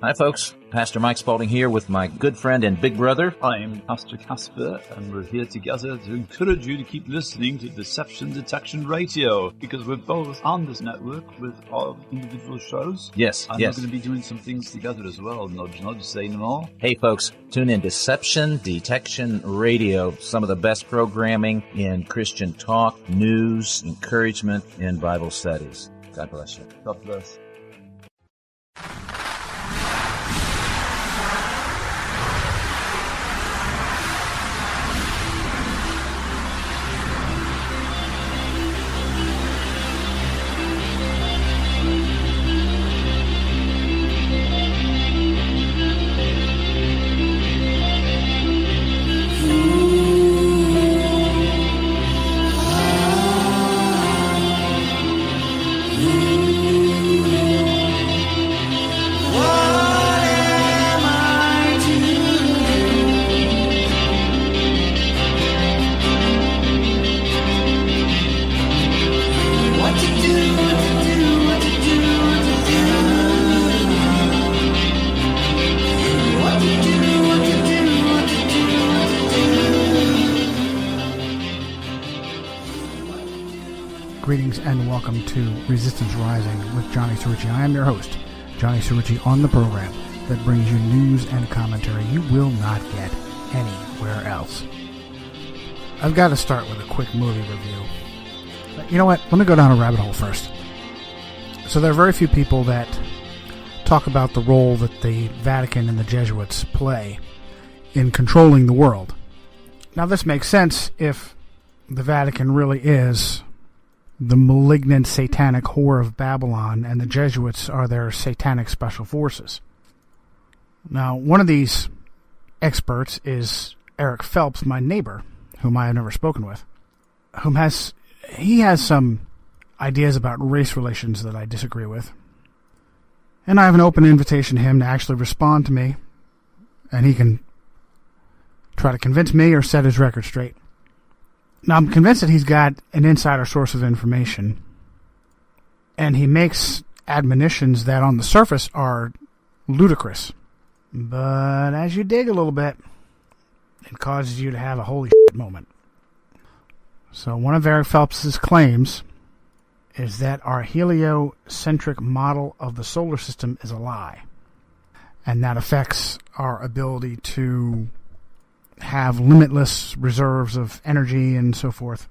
Hi, folks. Pastor Mike Spalding here with my good friend and big brother. I'm Pastor Casper, and we're here together to encourage you to keep listening to Deception Detection Radio, because we're both on this network with our individual shows. Yes, and we're going to be doing some things together as well. Nudge, nudge, say no more. Hey, folks, tune in Deception Detection Radio. Some of the best programming in Christian talk, news, encouragement, and Bible studies. God bless you. God bless. Greetings and welcome to Resistance Rising with Johnny Cirucci. I am your host, Johnny Cirucci, on the program that brings you news and commentary you will not get anywhere else. I've got to start with a quick movie review. But you know what? Let me go down a rabbit hole first. So there are very few people that talk about the role that the Vatican and the Jesuits play in controlling the world. Now this makes sense if the Vatican really is the malignant satanic whore of Babylon, and the Jesuits are their satanic special forces. Now, one of these experts is Eric Phelps, my neighbor, whom I have never spoken with, he has some ideas about race relations that I disagree with. And I have an open invitation to him to actually respond to me, and he can try to convince me or set his record straight. Now, I'm convinced that he's got an insider source of information, and he makes admonitions that on the surface are ludicrous. But as you dig a little bit, it causes you to have a holy shit moment. So one of Eric Phelps' claims is that our heliocentric model of the solar system is a lie, and that affects our ability to have limitless reserves of energy and so forth.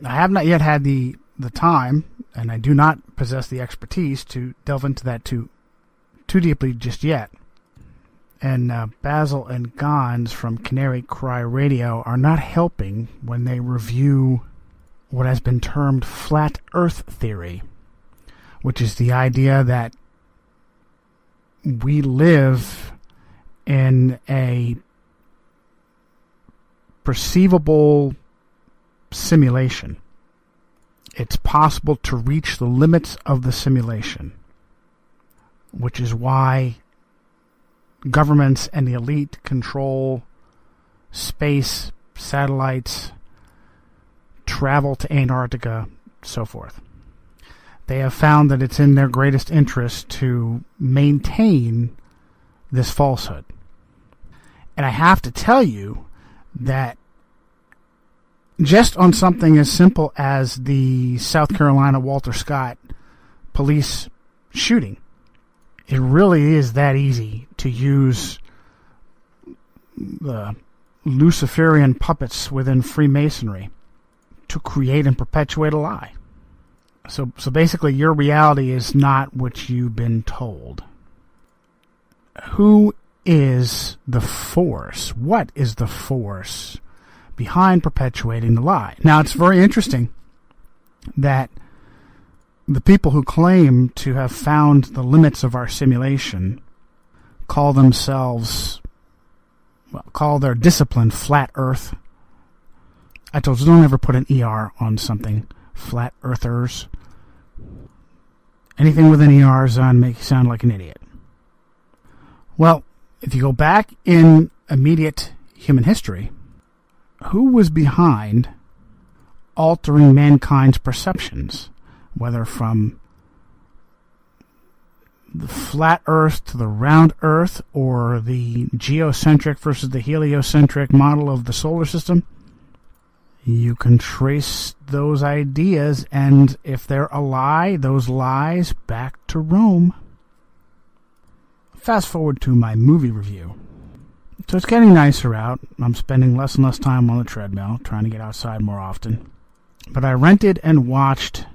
I have not yet had the time, and I do not possess the expertise to delve into that too deeply just yet. And Basil and Gons from Canary Cry Radio are not helping when they review what has been termed flat earth theory, which is the idea that we live in a perceivable simulation. It's possible to reach the limits of the simulation, which is why governments and the elite control space, satellites, travel to Antarctica, so forth. They have found that it's in their greatest interest to maintain this falsehood. And I have to tell you that just on something as simple as the South Carolina Walter Scott police shooting, it really is that easy to use the Luciferian puppets within Freemasonry to create and perpetuate a lie. So basically your reality is not what you've been told. Who is the force? What is the force behind perpetuating the lie? Now, it's very interesting that the people who claim to have found the limits of our simulation call their discipline Flat Earth. I told you, don't ever put an ER on something. Flat Earthers. Anything with an ERs on make you sound like an idiot. Well, if you go back in immediate human history, who was behind altering mankind's perceptions, whether from the flat Earth to the round Earth, or the geocentric versus the heliocentric model of the solar system, you can trace those ideas, and if they're a lie, those lies back to Rome. Fast forward to my movie review. So it's getting nicer out. I'm spending less and less time on the treadmill, trying to get outside more often. But I rented and watched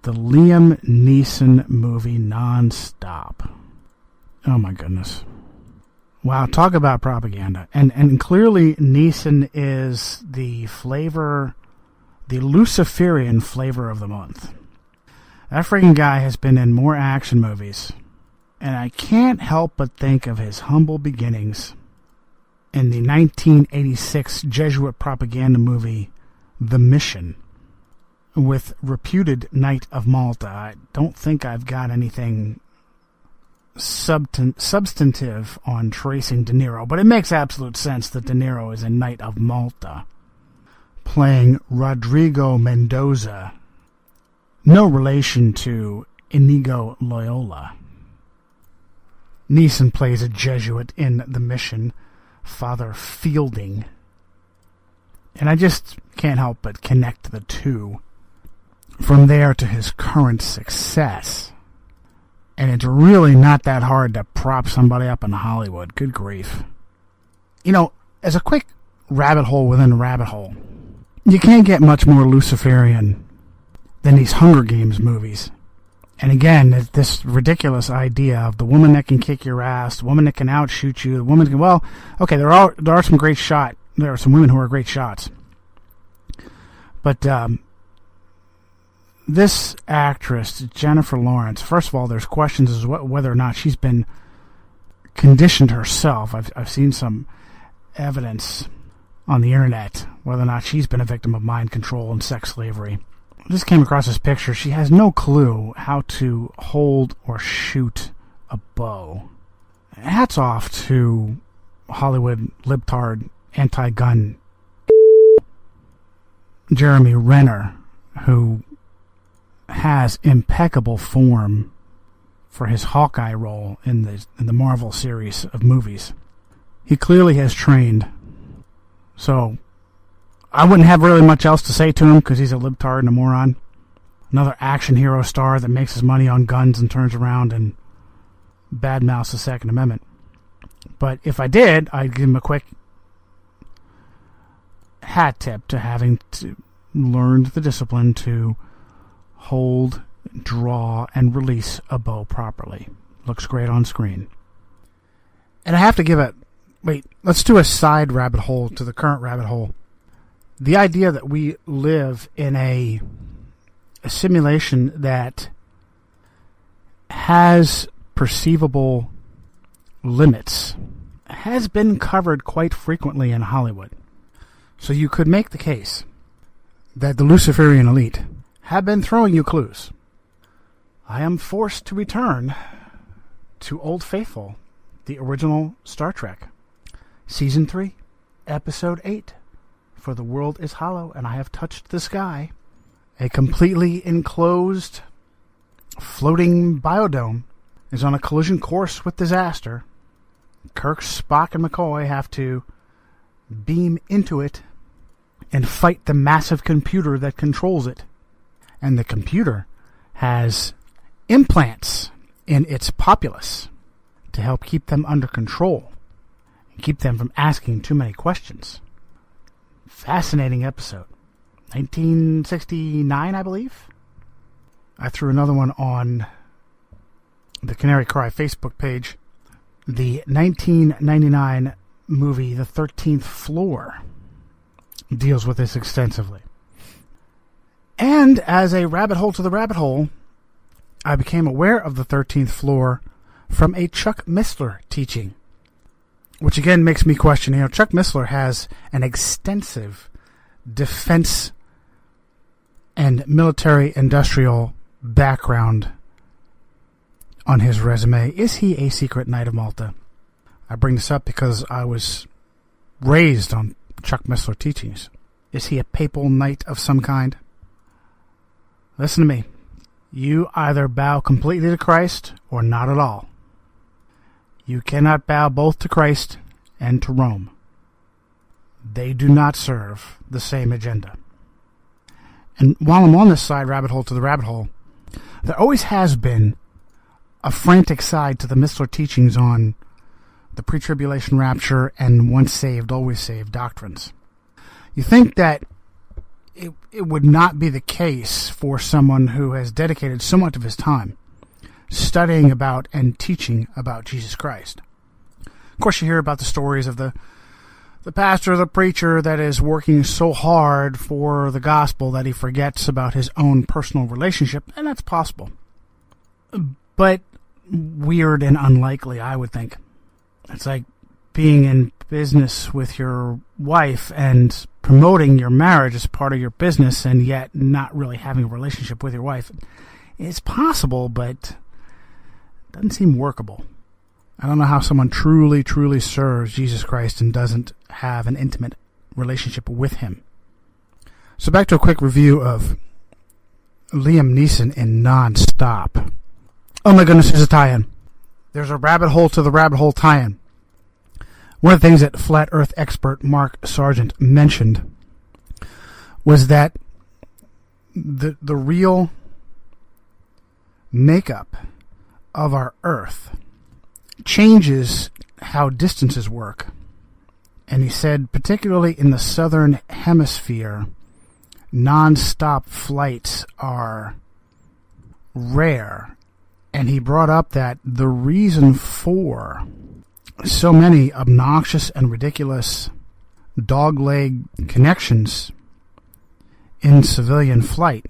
the Liam Neeson movie nonstop. Oh my goodness. Wow, talk about propaganda. And clearly Neeson is the flavor, the Luciferian flavor of the month. That freaking guy has been in more action movies. And I can't help but think of his humble beginnings in the 1986 Jesuit propaganda movie, The Mission, with reputed Knight of Malta. I don't think I've got anything substantive on tracing De Niro, but it makes absolute sense that De Niro is a Knight of Malta, playing Rodrigo Mendoza, no relation to Inigo Loyola. Neeson plays a Jesuit in The Mission, Father Fielding, and I just can't help but connect the two. From there to his current success. And it's really not that hard to prop somebody up in Hollywood. Good grief. You know, as a quick rabbit hole within a rabbit hole, you can't get much more Luciferian than these Hunger Games movies. And again, this ridiculous idea of the woman that can kick your ass, the woman that can outshoot you, the woman can, well, okay, there are some great shots. There are some women who are great shots. But this actress, Jennifer Lawrence, first of all, there's questions as to whether or not she's been conditioned herself. I've seen some evidence on the internet whether or not she's been a victim of mind control and sex slavery. I just came across this picture. She has no clue how to hold or shoot a bow. Hats off to Hollywood libtard anti-gun Jeremy Renner, who has impeccable form for his Hawkeye role in the Marvel series of movies. He clearly has trained. So I wouldn't have really much else to say to him because he's a libtard and a moron. Another action hero star that makes his money on guns and turns around and badmouths the Second Amendment. But if I did, I'd give him a quick hat tip to having to learn the discipline to hold, draw, and release a bow properly. Looks great on screen. And I have to give it... Wait, let's do a side rabbit hole to the current rabbit hole. The idea that we live in a simulation that has perceivable limits has been covered quite frequently in Hollywood. So you could make the case that the Luciferian elite have been throwing you clues. I am forced to return to Old Faithful, the original Star Trek, Season 3, Episode 8, For the World is Hollow, and I have touched the sky. A completely enclosed, floating biodome is on a collision course with disaster. Kirk, Spock, and McCoy have to beam into it and fight the massive computer that controls it. And the computer has implants in its populace to help keep them under control and keep them from asking too many questions. Fascinating episode. 1969, I believe. I threw another one on the Canary Cry Facebook page. The 1999 movie, The 13th Floor, deals with this extensively. And as a rabbit hole to the rabbit hole, I became aware of The 13th Floor from a Chuck Missler teaching, which again makes me question, Chuck Missler has an extensive defense and military-industrial background on his resume. Is he a secret Knight of Malta? I bring this up because I was raised on Chuck Missler teachings. Is he a papal knight of some kind? Listen to me. You either bow completely to Christ or not at all. You cannot bow both to Christ and to Rome. They do not serve the same agenda. And while I'm on this side rabbit hole to the rabbit hole, there always has been a frantic side to the Missler teachings on the pre-tribulation rapture and once saved, always saved doctrines. You think that it would not be the case for someone who has dedicated so much of his time studying about and teaching about Jesus Christ. Of course, you hear about the stories of the pastor, the preacher that is working so hard for the gospel that he forgets about his own personal relationship, and that's possible. But weird and unlikely, I would think. It's like being in business with your wife and promoting your marriage as part of your business and yet not really having a relationship with your wife. It's possible, but it doesn't seem workable. I don't know how someone truly, truly serves Jesus Christ and doesn't have an intimate relationship with him. So back to a quick review of Liam Neeson in Non-Stop. Oh my goodness, there's a tie-in. There's a rabbit hole to the rabbit hole tie-in. One of the things that Flat Earth expert Mark Sargent mentioned was that the real makeup of our Earth changes how distances work. And he said, particularly in the southern hemisphere, non-stop flights are rare. And he brought up that the reason for so many obnoxious and ridiculous dogleg connections in civilian flight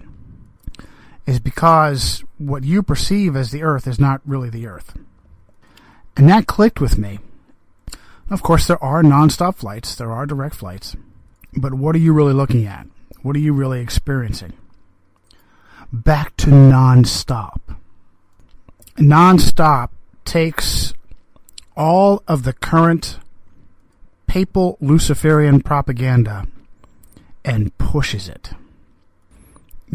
is because what you perceive as the Earth is not really the Earth. And that clicked with me. Of course, there are non-stop flights, there are direct flights, but what are you really looking at? What are you really experiencing? Back to non-stop. Non-stop takes all of the current papal Luciferian propaganda and pushes it.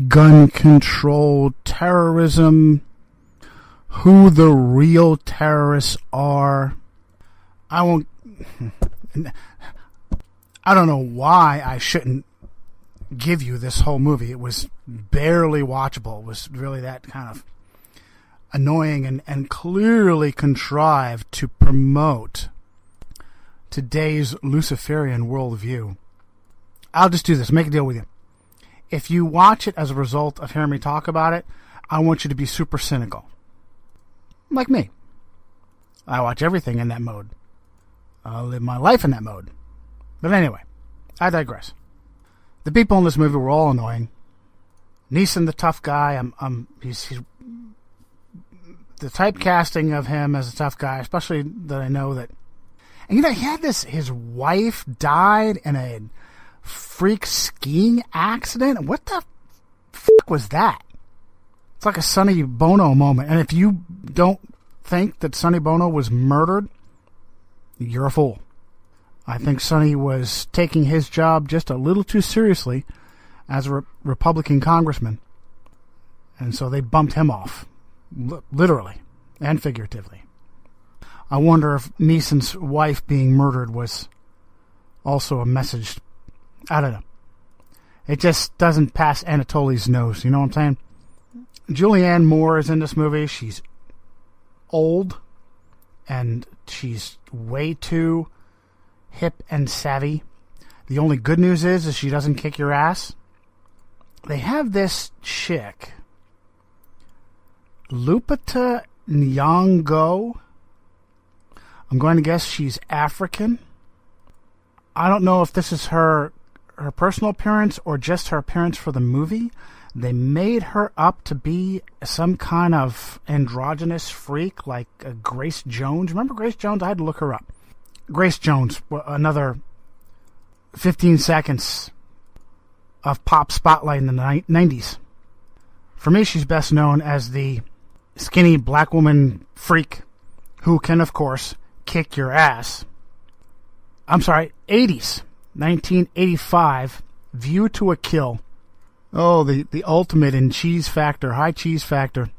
Gun control, terrorism, who the real terrorists are. I don't know why I shouldn't give you this whole movie. It was barely watchable. It was really that kind of annoying and clearly contrived to promote today's Luciferian worldview. I'll just do this. Make a deal with you. If you watch it as a result of hearing me talk about it, I want you to be super cynical. Like me. I watch everything in that mode. I live my life in that mode. But anyway, I digress. The people in this movie were all annoying. Neeson, the tough guy, he's the typecasting of him as a tough guy, especially that I know that. And he had this, his wife died in a freak skiing accident. What the fuck was that? It's like a Sonny Bono moment. And if you don't think that Sonny Bono was murdered, you're a fool. I think Sonny was taking his job just a little too seriously as a Republican congressman. And so they bumped him off. Literally and figuratively. I wonder if Neeson's wife being murdered was also a message. I don't know. It just doesn't pass Anatoly's nose. You know what I'm saying? Julianne Moore is in this movie. She's old and she's way too hip and savvy. The only good news is she doesn't kick your ass. They have this chick, Lupita Nyong'o. I'm going to guess she's African. I don't know if this is her personal appearance or just her appearance for the movie. They made her up to be some kind of androgynous freak like Grace Jones. Remember Grace Jones? I had to look her up. Grace Jones, another 15 seconds of pop spotlight in the 90s. For me, she's best known as the skinny black woman freak who can, of course, kick your ass. I'm sorry, 80s. 1985, View to a Kill. Oh, the ultimate in cheese factor, high cheese factor,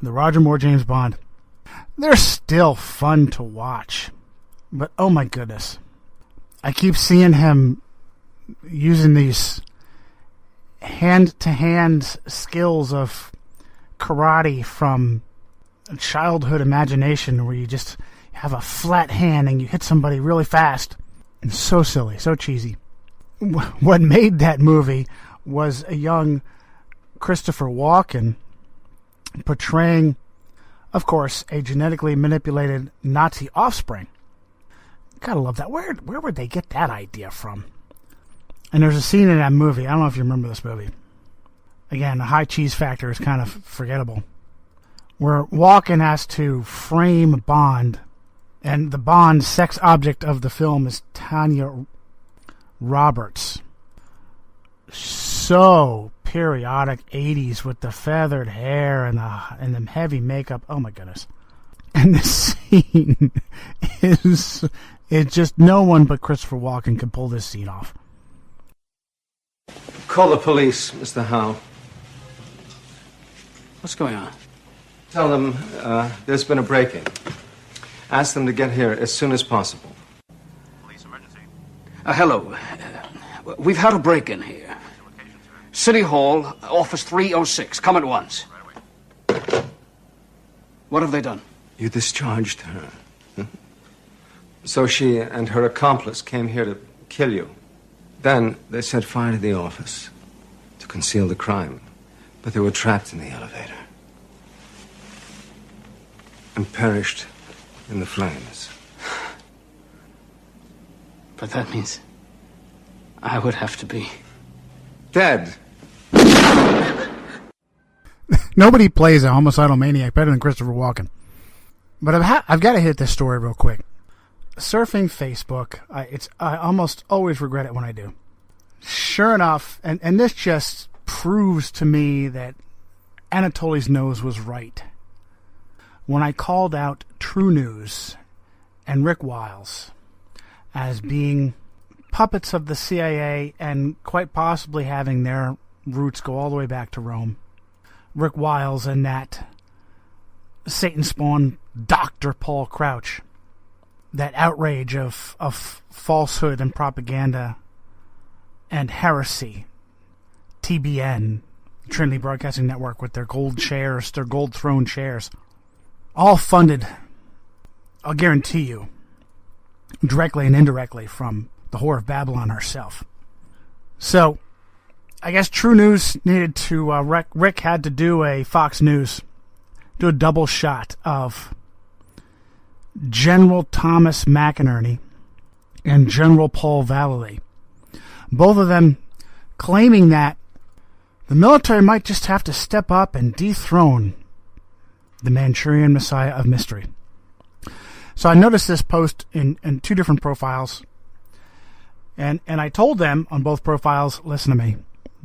the Roger Moore James Bond. They're still fun to watch. But oh my goodness. I keep seeing him using these hand-to-hand skills of karate from childhood imagination where you just have a flat hand and you hit somebody really fast. It's so silly, so cheesy. What made that movie was a young Christopher Walken portraying, of course, a genetically manipulated Nazi offspring. Gotta love that. Where would they get that idea from? And there's a scene in that movie, I don't know if you remember this movie. Again, the high cheese factor is kind of forgettable. Where Walken has to frame Bond, and the Bond sex object of the film is Tanya Roberts. So periodic 80s with the feathered hair and the heavy makeup. Oh my goodness. And this scene is just no one but Christopher Walken could pull this scene off. Call the police, Mr. Howe. What's going on? Tell them there's been a break-in. Ask them to get here as soon as possible. Police emergency. Hello. We've had a break-in here. City Hall, office 306. Come at once. Right away. What have they done? You discharged her. So she and her accomplice came here to kill you. Then they set fire to the office to conceal the crime. But they were trapped in the elevator and perished in the flames. But that means I would have to be dead. Nobody plays a homicidal maniac better than Christopher Walken. But I've got to hit this story real quick. Surfing Facebook, I almost always regret it when I do. Sure enough, and this just proves to me that Anatoly's nose was right. When I called out True News and Rick Wiles as being puppets of the CIA and quite possibly having their roots go all the way back to Rome. Rick Wiles and that Satan spawn Dr. Paul Crouch. That outrage of falsehood and propaganda and heresy. TBN, Trinity Broadcasting Network, with their gold chairs, their gold throne chairs. All funded, I'll guarantee you, directly and indirectly from the Whore of Babylon herself. So, I guess True News needed to, Rick had to do a Fox News, do a double shot of General Thomas McInerney and General Paul Vallely. Both of them claiming that the military might just have to step up and dethrone the Manchurian Messiah of Mystery. So I noticed this post in two different profiles, and I told them on both profiles, listen to me,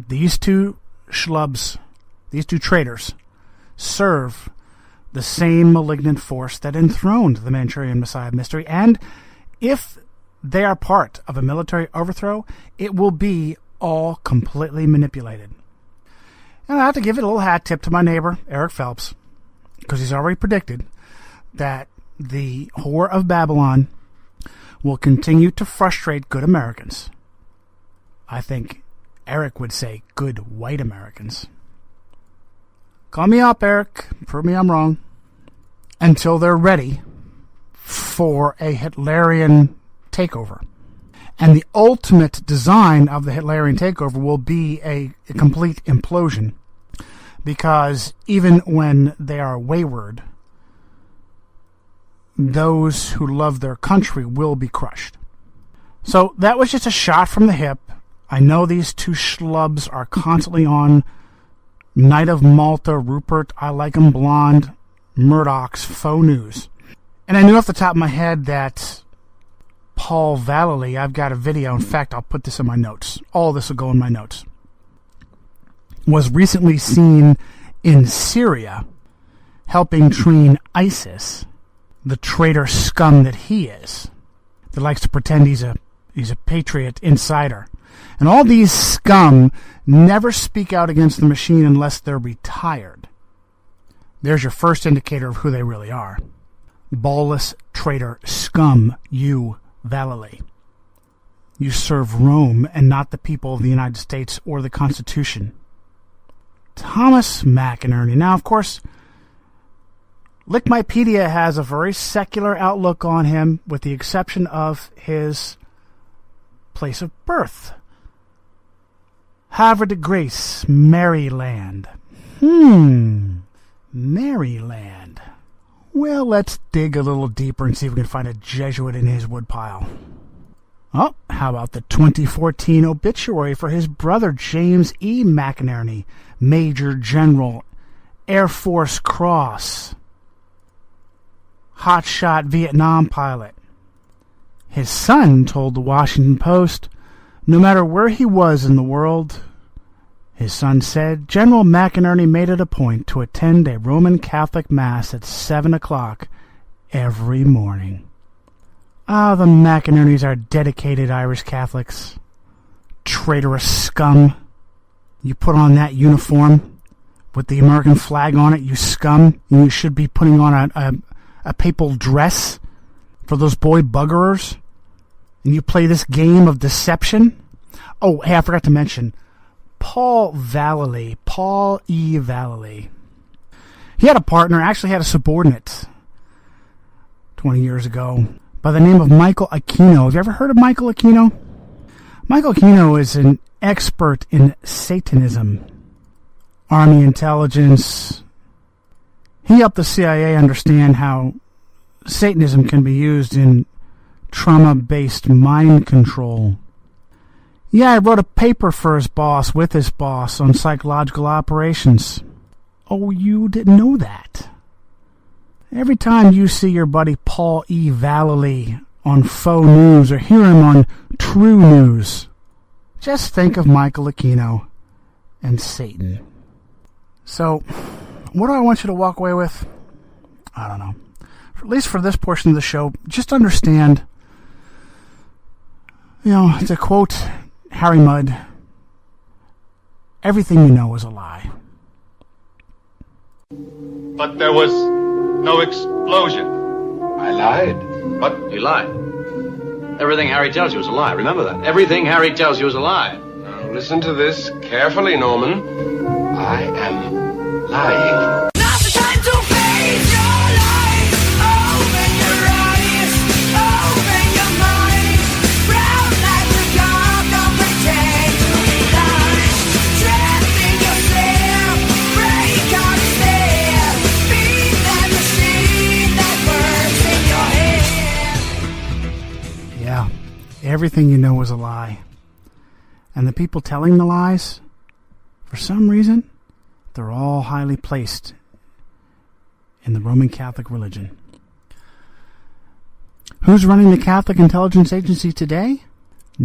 these two schlubs, these two traitors, serve the same malignant force that enthroned the Manchurian Messiah of Mystery, and if they are part of a military overthrow, it will be all completely manipulated. And I have to give it a little hat tip to my neighbor, Eric Phelps, because he's already predicted that the Whore of Babylon will continue to frustrate good Americans. I think Eric would say good white Americans. Call me up, Eric. Prove me I'm wrong. Until they're ready for a Hitlerian takeover. And the ultimate design of the Hitlerian takeover will be a complete implosion. Because even when they are wayward, those who love their country will be crushed. So that was just a shot from the hip. I know these two schlubs are constantly on Knight of Malta, Rupert, I Like 'Em Blonde, Murdoch's Faux News. And I knew off the top of my head that Paul Vallely, I've got a video, in fact, I'll put this in my notes. All this will go in my notes. Was recently seen in Syria helping train ISIS, the traitor scum that he is, that likes to pretend he's a patriot insider. And all these scum never speak out against the machine unless they're retired. There's your first indicator of who they really are. Ballless traitor scum, you, Valile. You serve Rome and not the people of the United States or the Constitution. Thomas McInerney. Now, of course, Lickmypedia has a very secular outlook on him, with the exception of his place of birth. Havre de Grace, Maryland. Maryland. Well, let's dig a little deeper and see if we can find a Jesuit in his woodpile. Oh, how about the 2014 obituary for his brother James E. McInerney, Major General, Air Force Cross, hotshot Vietnam pilot. His son told the Washington Post, no matter where he was in the world, his son said, General McInerney made it a point to attend a Roman Catholic Mass at 7 o'clock every morning. Ah, the McInerneys are dedicated Irish Catholics. Traitorous scum. You put on that uniform with the American flag on it, you scum. And you should be putting on a papal dress for those boy buggerers. And you play this game of deception. Oh, hey, I forgot to mention Paul E. Valile. He had a partner, actually had a subordinate 20 years ago by the name of Michael Aquino. Have you ever heard of Michael Aquino? Michael Aquino is an expert in Satanism, Army intelligence. He helped the CIA understand how Satanism can be used in trauma-based mind control. Yeah, I wrote a paper for his boss, with his boss, on psychological operations. Oh, you didn't know that? Every time you see your buddy Paul E. Valile on faux news or hear him on true news, just think of Michael Aquino and Satan. So, what do I want you to walk away with? I don't know. At least for this portion of the show, just understand, to quote Harry Mudd, everything you know is a lie. But there was no explosion. I lied. What? You lied. Everything Harry tells you is a lie. Remember that. Everything Harry tells you is a lie. Now listen to this carefully, Norman. I am lying. Now's the time to face your life. Open your eyes. Open your mind. Proud like the God, don't pretend to be nice. Trapped in yourself. Break out of there. Be that machine that works in your head. Yeah, everything you know is a lie. And the people telling the lies, for some reason, they're all highly placed in the Roman Catholic religion. Who's running the Catholic Intelligence Agency today?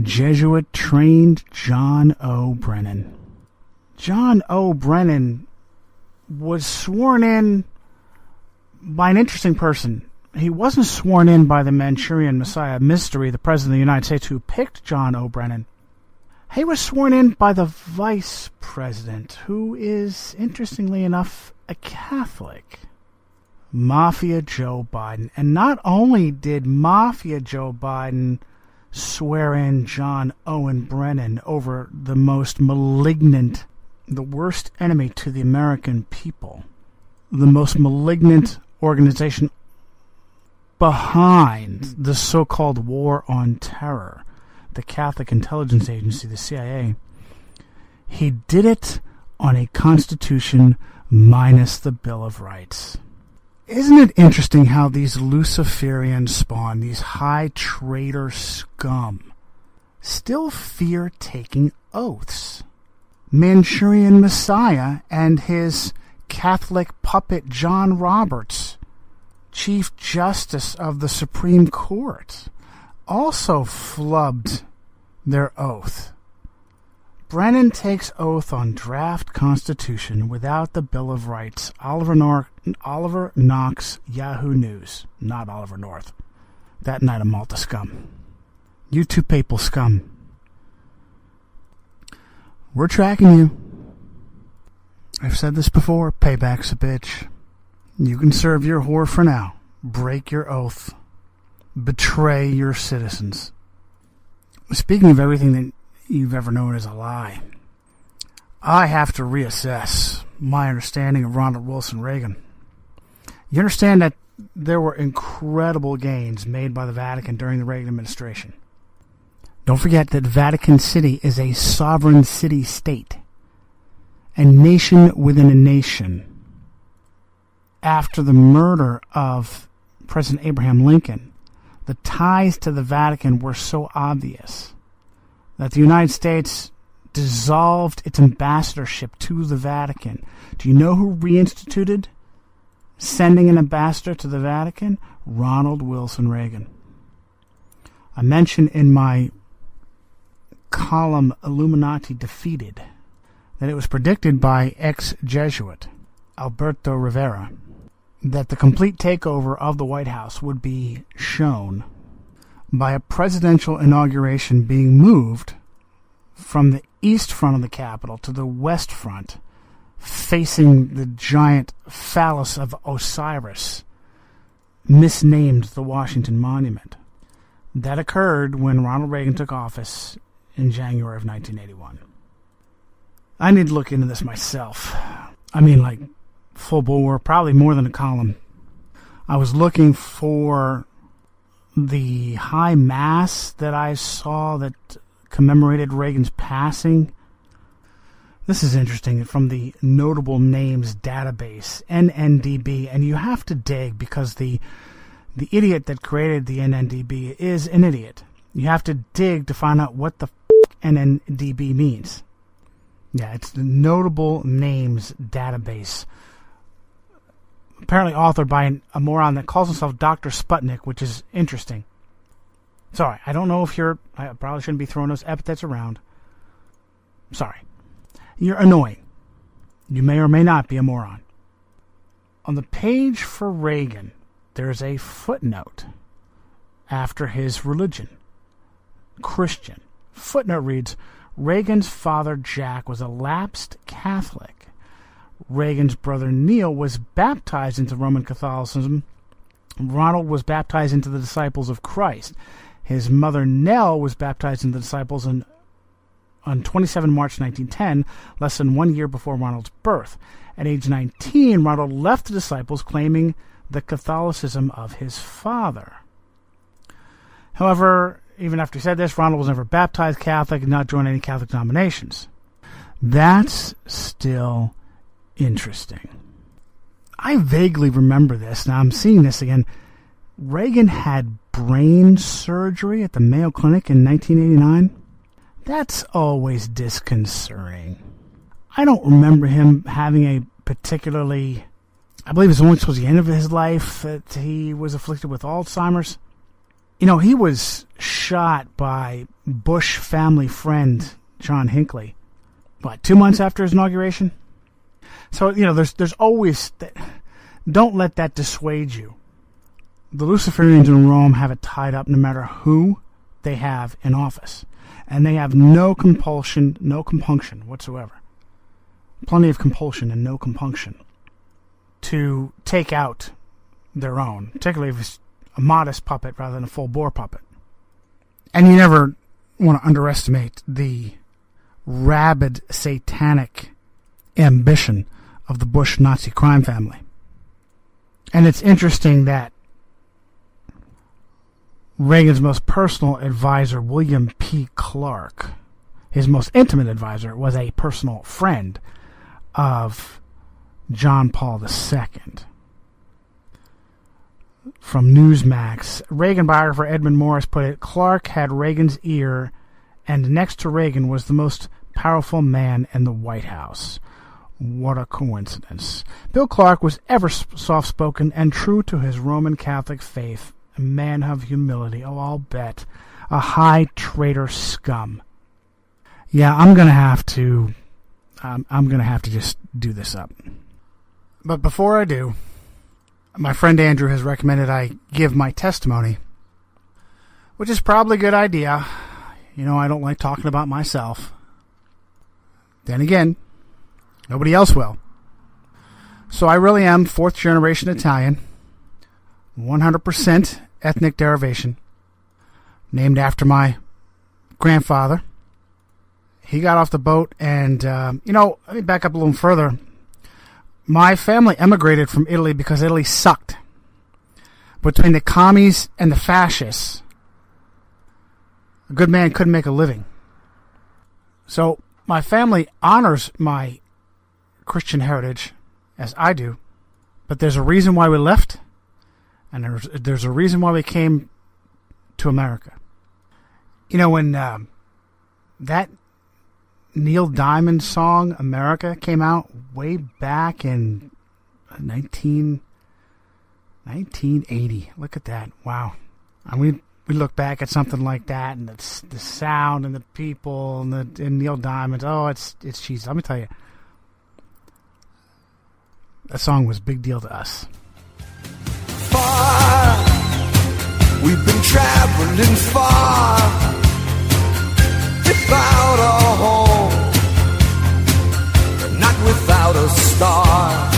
Jesuit-trained John O. Brennan. John O. Brennan was sworn in by an interesting person. He wasn't sworn in by the Manchurian Messiah Mystery, the President of the United States, who picked John O. Brennan. He was sworn in by the Vice President, who is, interestingly enough, a Catholic. Mafia Joe Biden. And not only did Mafia Joe Biden swear in John Owen Brennan over the most malignant, the worst enemy to the American people, the most malignant organization behind the so-called War on Terror, the Catholic Intelligence Agency, the CIA, he did it on a Constitution minus the Bill of Rights. Isn't it interesting how these Luciferian spawn, these high traitor scum, still fear taking oaths? Manchurian Messiah and his Catholic puppet John Roberts, Chief Justice of the Supreme Court, also flubbed their oath. Brennan takes oath on draft Constitution without the Bill of Rights. Oliver Knox, Yahoo News. Not Oliver North. That night of Malta scum. You two papal scum. We're tracking you. I've said this before, payback's a bitch. You can serve your whore for now. Break your oath. Betray your citizens. Speaking of everything that you've ever known as a lie, I have to reassess my understanding of Ronald Wilson Reagan. You understand that there were incredible gains made by the Vatican during the Reagan administration. Don't forget that Vatican City is a sovereign city-state, a nation within a nation. After the murder of President Abraham Lincoln, the ties to the Vatican were so obvious that the United States dissolved its ambassadorship to the Vatican. Do you know who reinstituted sending an ambassador to the Vatican? Ronald Wilson Reagan. I mentioned in my column Illuminati Defeated that it was predicted by ex-Jesuit Alberto Rivera that the complete takeover of the White House would be shown by a presidential inauguration being moved from the east front of the Capitol to the west front, facing the giant phallus of Osiris, misnamed the Washington Monument. That occurred when Ronald Reagan took office in January of 1981. I need to look into this myself. I mean, like, full bore, probably more than a column. I was looking for the high mass that I saw that commemorated Reagan's passing. This is interesting, from the Notable Names database, NNDB, and you have to dig because the idiot that created the NNDB is an idiot. You have to dig to find out what the NNDB means. Yeah, it's the Notable Names database. Apparently authored by a moron that calls himself Dr. Sputnik, which is interesting. Sorry, I don't know if I probably shouldn't be throwing those epithets around. Sorry. You're annoying. You may or may not be a moron. On the page for Reagan, there's a footnote after his religion. Christian. Footnote reads, Reagan's father Jack was a lapsed Catholic. Reagan's brother Neil was baptized into Roman Catholicism. Ronald was baptized into the Disciples of Christ. His mother Nell was baptized into the Disciples on 27 March 1910, less than 1 year before Ronald's birth. At age 19, Ronald left the Disciples, claiming the Catholicism of his father. However, even after he said this, Ronald was never baptized Catholic and not joined any Catholic denominations. That's still interesting. I vaguely remember this. Now I'm seeing this again. Reagan had brain surgery at the Mayo Clinic in 1989. That's always disconcerting. I don't remember him having a particularly... I believe it was only towards the end of his life that he was afflicted with Alzheimer's. You know, he was shot by Bush family friend John Hinckley, 2 months after his inauguration? So, you know, there's always... Don't let that dissuade you. The Luciferians in Rome have it tied up no matter who they have in office. And they have no compulsion, no compunction whatsoever. Plenty of compulsion and no compunction to take out their own, particularly if it's a modest puppet rather than a full-bore puppet. And you never want to underestimate the rabid satanic ambition of the Bush Nazi crime family. And it's interesting that Reagan's most personal advisor, William P. Clark, his most intimate advisor, was a personal friend of John Paul II. From Newsmax, Reagan biographer Edmund Morris put it, Clark had Reagan's ear, and next to Reagan was the most powerful man in the White House. What a coincidence. Bill Clark was ever soft-spoken and true to his Roman Catholic faith, a man of humility, I'll bet, a high traitor scum. Yeah, I'm gonna have to just do this up. But before I do, my friend Andrew has recommended I give my testimony, which is probably a good idea. You know, I don't like talking about myself. Then again, nobody else will. So I really am fourth generation Italian, 100% ethnic derivation, named after my grandfather. He got off the boat and, let me back up a little further. My family emigrated from Italy because Italy sucked. Between the commies and the fascists, a good man couldn't make a living. So my family honors my Christian heritage, as I do, but there's a reason why we left, and there's a reason why we came to America. When that Neil Diamond song, America, came out way back in 1980. Look at that. Wow. And we look back at something like that, and it's the sound and the people and Neil Diamond. Oh, it's cheesy. Let me tell you, that song was a big deal to us. Far, we've been traveling far, without a home, but not without a star.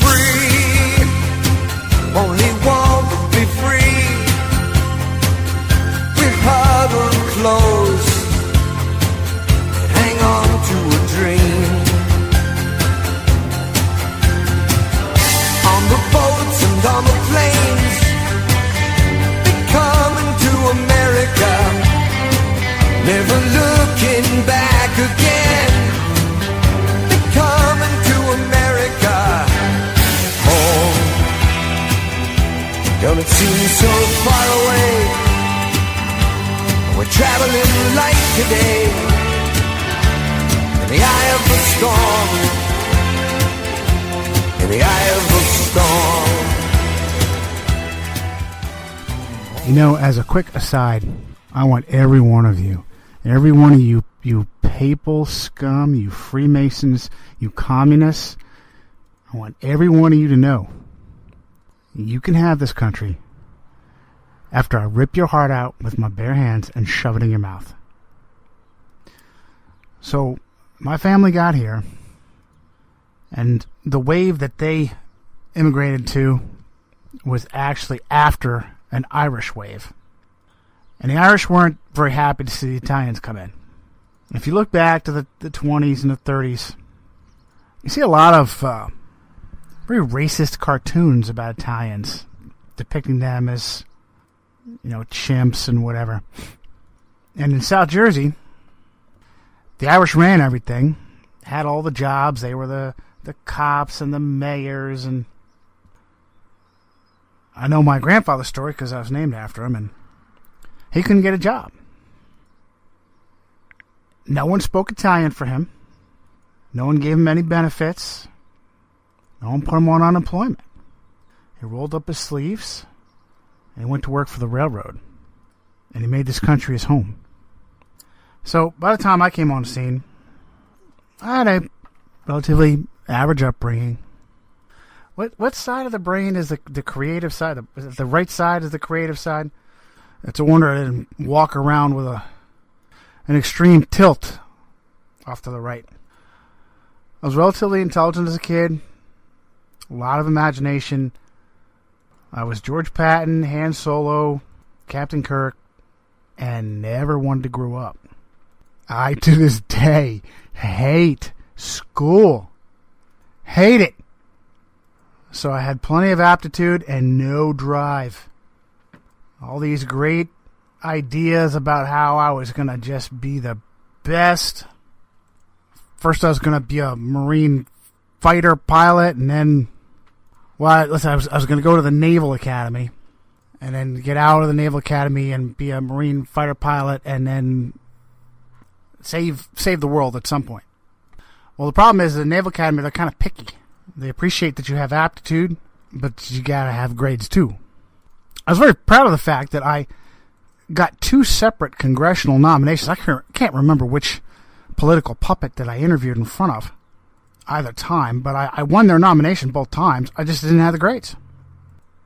Free, only want to be free. We huddle close, hang on to a dream. On the boats and on the planes, they're coming to America, never looking back again. They're coming to America, home. Don't it seem so far away? We're traveling light today, in the eye of the storm, in the eye of the storm. As a quick aside, I want every one of you, you papal scum, you Freemasons, you communists, I want every one of you to know, you can have this country after I rip your heart out with my bare hands and shove it in your mouth. So, my family got here, and the wave that they immigrated to was actually after an Irish wave. And the Irish weren't very happy to see the Italians come in. If you look back to the 20s and the 30s, you see a lot of very racist cartoons about Italians, depicting them as, chimps and whatever. And in South Jersey, the Irish ran everything, had all the jobs. They were the cops and the mayors, and I know my grandfather's story because I was named after him, and he couldn't get a job. No one spoke Italian for him. No one gave him any benefits. No one put him on unemployment. He rolled up his sleeves and he went to work for the railroad, and he made this country his home. So by the time I came on the scene, I had a relatively average upbringing. What side of the brain is the creative side? The right side is the creative side? It's a wonder I didn't walk around with an extreme tilt off to the right. I was relatively intelligent as a kid. A lot of imagination. I was George Patton, Han Solo, Captain Kirk, and never wanted to grow up. I, to this day, hate school. Hate it. So I had plenty of aptitude and no drive. All these great ideas about how I was going to just be the best. First I was going to be a Marine fighter pilot, and then, I was going to go to the Naval Academy, and then get out of the Naval Academy and be a Marine fighter pilot, and then save the world at some point. Well, the problem is the Naval Academy, they're kind of picky. They appreciate that you have aptitude, but you got to have grades too. I was very proud of the fact that I got 2 separate congressional nominations. I can't remember which political puppet that I interviewed in front of either time, but I won their nomination both times. I just didn't have the grades.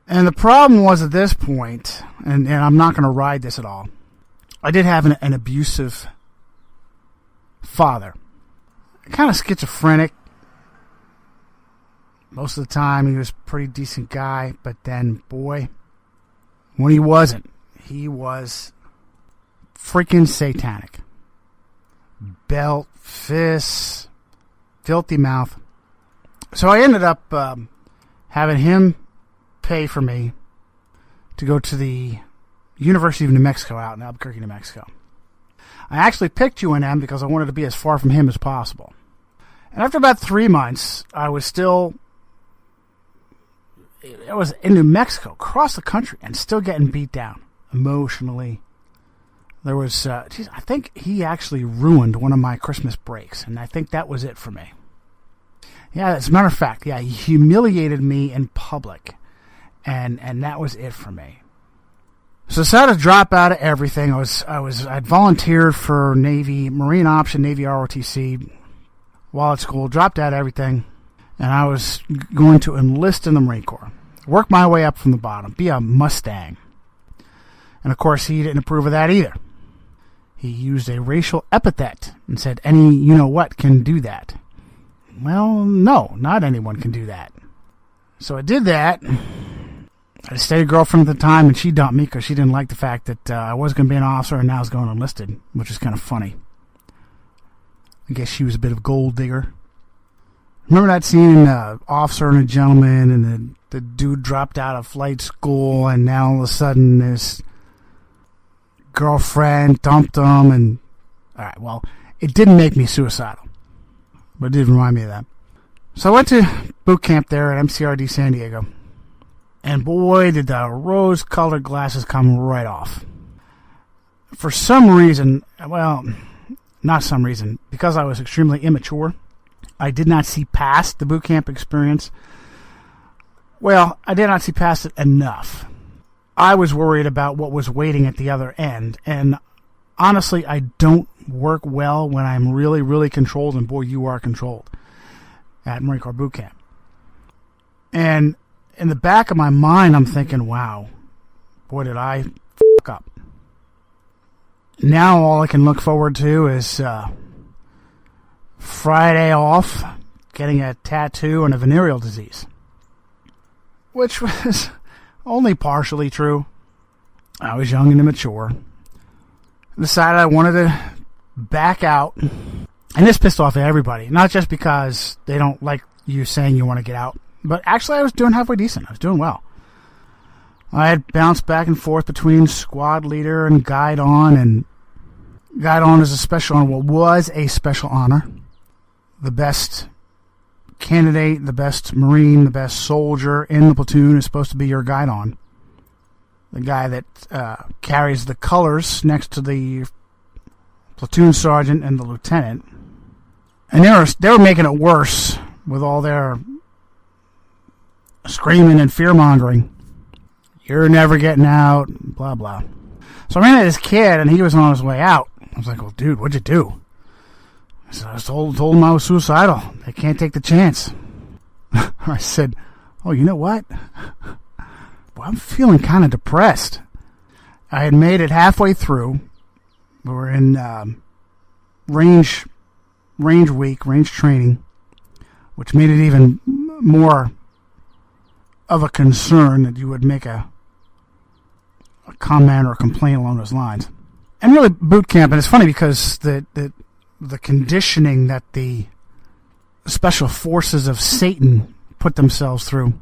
And the problem was at this point, and I'm not going to ride this at all, I did have an abusive father. Kind of schizophrenic. Most of the time he was a pretty decent guy, but then, boy, when he wasn't, he was freaking satanic. Belt, fists, filthy mouth. So I ended up having him pay for me to go to the University of New Mexico out in Albuquerque, New Mexico. I actually picked UNM because I wanted to be as far from him as possible. And after about 3 months, I was in New Mexico, across the country, and still getting beat down emotionally. There was, I think he actually ruined one of my Christmas breaks, and I think that was it for me. Yeah, as a matter of fact, yeah, he humiliated me in public, and that was it for me. So I decided to drop out of everything. I'd volunteered for Navy, Marine Option, Navy ROTC while at school, dropped out of everything, and I was going to enlist in the Marine Corps. Work my way up from the bottom, be a Mustang. And of course, he didn't approve of that either. He used a racial epithet and said, any you-know-what can do that. Well, no, not anyone can do that. So I did that. I stayed a girlfriend at the time, and she dumped me because she didn't like the fact that I was going to be an officer and now I was going enlisted, which is kind of funny. I guess she was a bit of a gold digger. Remember that scene in Officer and a Gentleman, and the dude dropped out of flight school, and now all of a sudden his girlfriend dumped him, and alright, well, it didn't make me suicidal, but it did remind me of that. So I went to boot camp there at MCRD San Diego, and boy, did the rose-colored glasses come right off. For some reason, well, not some reason, because I was extremely immature, I did not see past the boot camp experience. Well, I did not see past it enough. I was worried about what was waiting at the other end, and honestly, I don't work well when I'm really, really controlled, and boy, you are controlled at Marine Corps boot camp. And in the back of my mind, I'm thinking, wow, boy, did I fuck up. Now all I can look forward to is Friday off, getting a tattoo and a venereal disease, which was only partially true. I was young and immature. Decided I wanted to back out, and this pissed off everybody, not just because they don't like you saying you want to get out, but actually I was doing halfway decent. I was doing well. I had bounced back and forth between squad leader and guide on, and guide on is a special honor. Well, was a special honor. The best candidate, the best Marine, the best soldier in the platoon is supposed to be your guide on. The guy that carries the colors next to the platoon sergeant and the lieutenant. And they were making it worse with all their screaming and fear-mongering. You're never getting out, blah, blah. So I ran into this kid, and he was on his way out. I was like, well, dude, what'd you do? I was told him I was suicidal. They can't take the chance. I said, oh, you know what? Well, I'm feeling kind of depressed. I had made it halfway through. We were in range week, range training, which made it even more of a concern that you would make a comment or a complaint along those lines. And really, boot camp, and it's funny because the conditioning that the special forces of Satan put themselves through,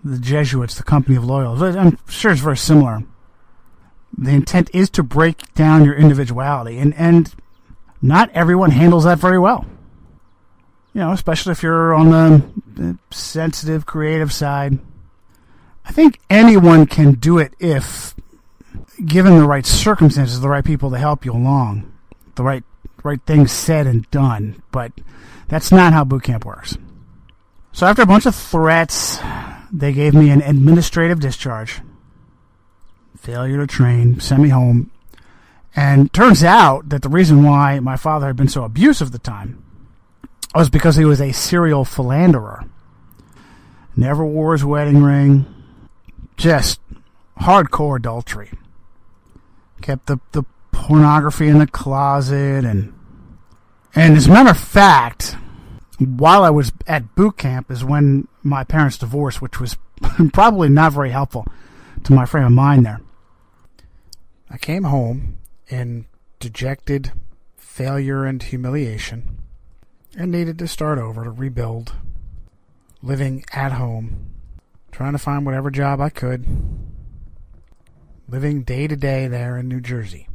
the Jesuits, the Company of Loyals, I'm sure it's very similar. The intent is to break down your individuality, and not everyone handles that very well. You know, especially if you're on the sensitive, creative side. I think anyone can do it if given the right circumstances, the right people to help you along, the right things said and done, but that's not how boot camp works. So after a bunch of threats, they gave me an administrative discharge, failure to train, sent me home, and turns out that the reason why my father had been so abusive at the time was because he was a serial philanderer. Never wore his wedding ring, just hardcore adultery. Kept the pornography in the closet, and And as a matter of fact, while I was at boot camp is when my parents divorced, which was probably not very helpful to my frame of mind there. I came home in dejected failure and humiliation and needed to start over, to rebuild, living at home, trying to find whatever job I could, living day to day there in New Jersey.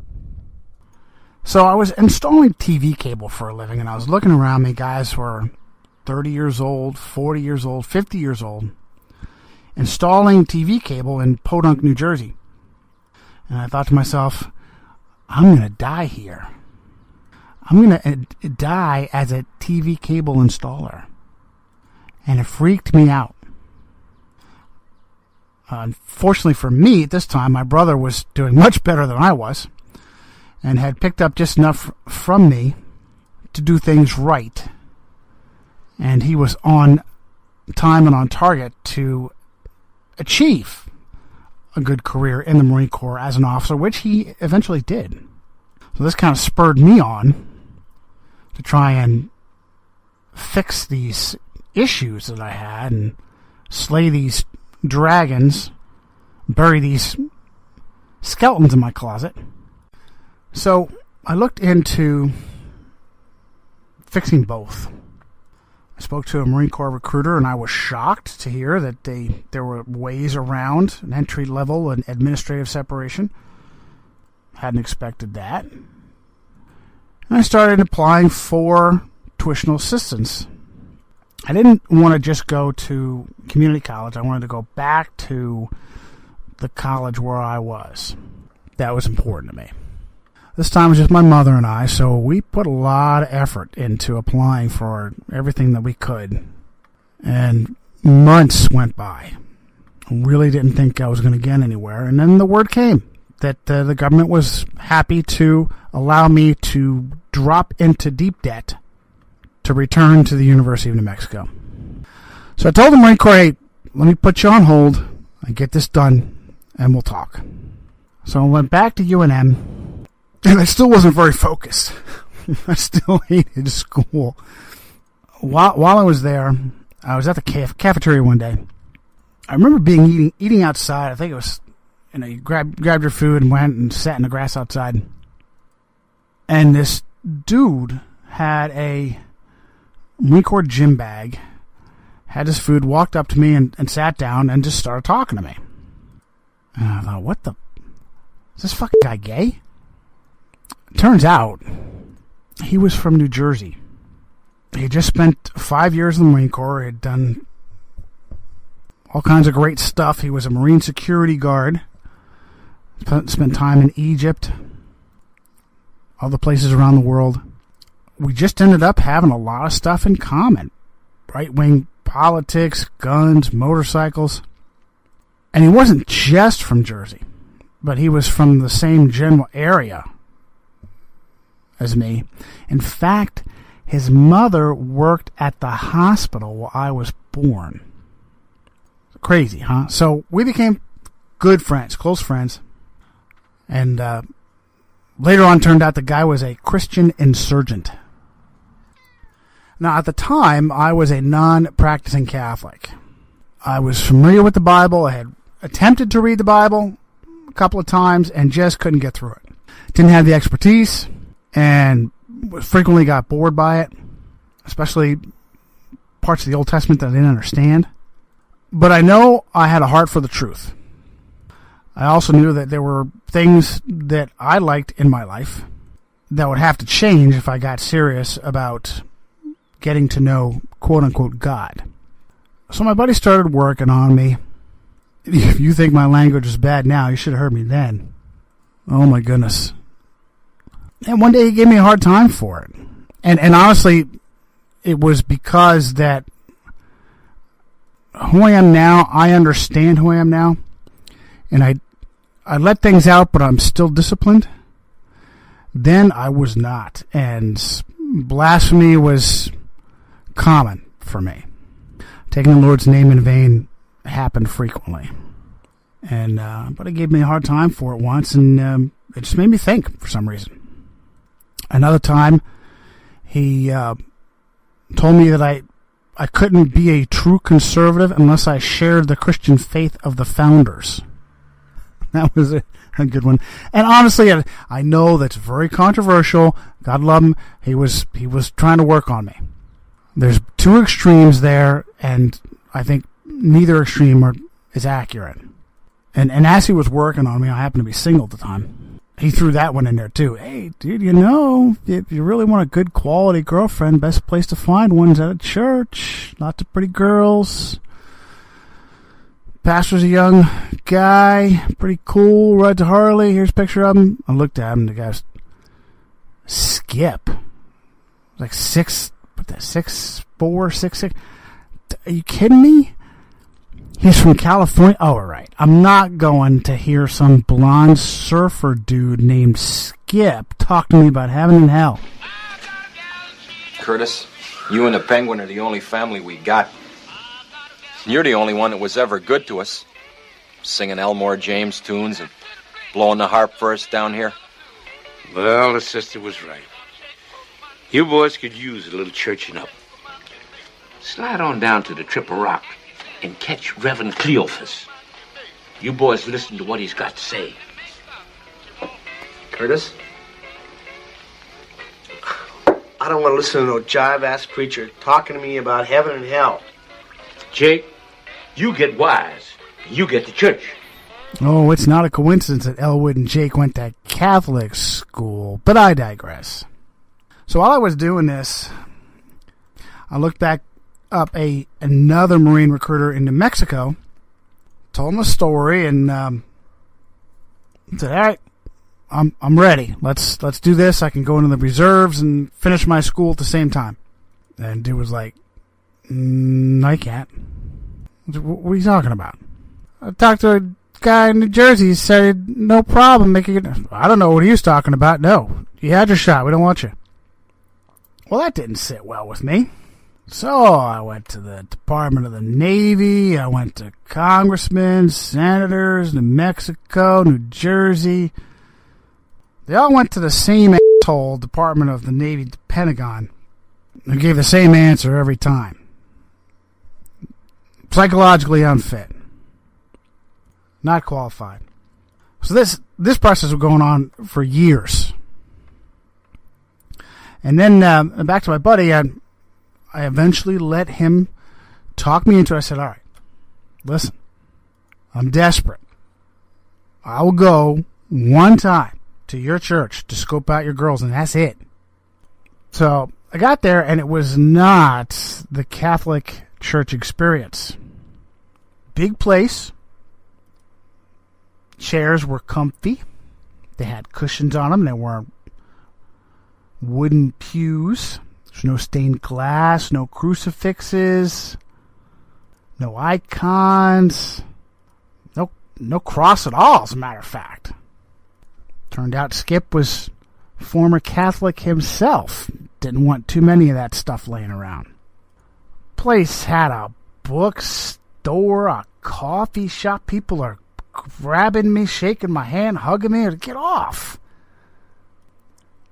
So I was installing TV cable for a living, and I was looking around me. Guys were 30 years old, 40 years old, 50 years old, installing TV cable in Podunk, New Jersey. And I thought to myself, I'm going to die here. I'm going to die as a TV cable installer. And it freaked me out. Unfortunately for me, at this time, my brother was doing much better than I was, and had picked up just enough from me to do things right. And he was on time and on target to achieve a good career in the Marine Corps as an officer, which he eventually did. So this kind of spurred me on to try and fix these issues that I had and slay these dragons, bury these skeletons in my closet. So I looked into fixing both. I spoke to a Marine Corps recruiter, and I was shocked to hear that there were ways around an entry-level and administrative separation. Hadn't expected that. And I started applying for tuitional assistance. I didn't want to just go to community college. I wanted to go back to the college where I was. That was important to me. This time it was just my mother and I, so we put a lot of effort into applying for everything that we could. And months went by. I really didn't think I was going to get anywhere. And then the word came that the government was happy to allow me to drop into deep debt to return to the University of New Mexico. So I told the Marine Corps, hey, let me put you on hold and get this done, and we'll talk. So I went back to UNM, and I still wasn't very focused. I still hated school. While I was there, I was at the cafeteria one day. I remember eating outside. I think it was, you grabbed your food and went and sat in the grass outside. And this dude had a Marine Corps gym bag, had his food, walked up to me and sat down and just started talking to me. And I thought, is this fucking guy gay? Turns out, he was from New Jersey. He had just spent 5 years in the Marine Corps. He had done all kinds of great stuff. He was a Marine security guard. Spent time in Egypt, other places around the world. We just ended up having a lot of stuff in common. Right-wing politics, guns, motorcycles. And he wasn't just from Jersey, but he was from the same general area as me. In fact, his mother worked at the hospital where I was born. Crazy, huh? So we became good friends, close friends. And later on turned out the guy was a Christian insurgent. Now, at the time, I was a non-practicing Catholic. I was familiar with the Bible. I had attempted to read the Bible a couple of times and just couldn't get through it. Didn't have the expertise and frequently got bored by it, especially parts of the Old Testament that I didn't understand. But I know I had a heart for the truth. I also knew that there were things that I liked in my life that would have to change if I got serious about getting to know, quote-unquote, God. So my buddy started working on me. If you think my language is bad now, you should have heard me then. Oh, my goodness. And one day he gave me a hard time for it. And honestly, it was because that who I am now, I understand who I am now. And I let things out, but I'm still disciplined. Then I was not. And blasphemy was common for me. Taking the Lord's name in vain happened frequently. And but it gave me a hard time for it once, and it just made me think for some reason. Another time, He told me that I couldn't be a true conservative unless I shared the Christian faith of the founders. That was a good one. And honestly, I know that's very controversial. God love him. He was trying to work on me. There's two extremes there, and I think neither extreme is accurate. And as he was working on me, I happened to be single at the time. He threw that one in there too. Hey, dude, if you really want a good quality girlfriend, best place to find one's at a church. Lots of pretty girls. Pastor's a young guy, pretty cool, rides a Harley. Here's a picture of him. I looked at him, the guy's Skip. Like 6'4", 6'6". Are you kidding me? He's from California. Oh, right. I'm not going to hear some blonde surfer dude named Skip talk to me about heaven and hell. Curtis, you and the Penguin are the only family we got. You're the only one that was ever good to us. Singing Elmore James tunes and blowing the harp for us down here. Well, the sister was right. You boys could use a little churching up. Slide on down to the Triple Rock and catch Reverend Cleophas. You boys listen to what he's got to say. Curtis? I don't want to listen to no jive-ass preacher talking to me about heaven and hell. Jake, you get wise. You get to church. Oh, it's not a coincidence that Elwood and Jake went to Catholic school, but I digress. So while I was doing this, I looked back up another Marine recruiter in New Mexico, told him a story, and said, "All right, I'm ready. Let's do this. I can go into the reserves and finish my school at the same time." And dude was like, "I can't." What are you talking about? I talked to a guy in New Jersey. He said, "No problem. I don't know what he was talking about. No, you had your shot. We don't want you." Well, that didn't sit well with me. So I went to the Department of the Navy. I went to congressmen, senators, New Mexico, New Jersey. They all went to the same asshole Department of the Navy, the Pentagon. They gave the same answer every time. Psychologically unfit. Not qualified. So this process was going on for years. And then back to my buddy, I eventually let him talk me into it. I said, "All right, listen, I'm desperate. I will go one time to your church to scope out your girls, and that's it." So I got there, and it was not the Catholic church experience. Big place. Chairs were comfy. They had cushions on them. They weren't wooden pews. There's no stained glass, no crucifixes, no icons, no cross at all, as a matter of fact. Turned out Skip was former Catholic himself. Didn't want too many of that stuff laying around. Place had a bookstore, a coffee shop. People are grabbing me, shaking my hand, hugging me, to get off.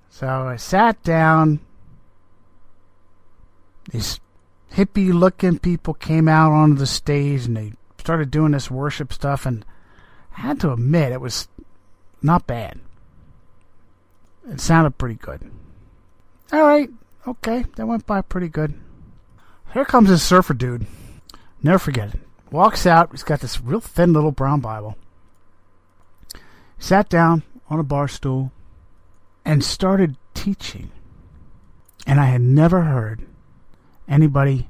So I sat down. These hippie-looking people came out onto the stage, and they started doing this worship stuff, and I had to admit, it was not bad. It sounded pretty good. All right, okay, that went by pretty good. Here comes this surfer dude. Never forget it. Walks out. He's got this real thin little brown Bible. Sat down on a bar stool and started teaching. And I had never heard anybody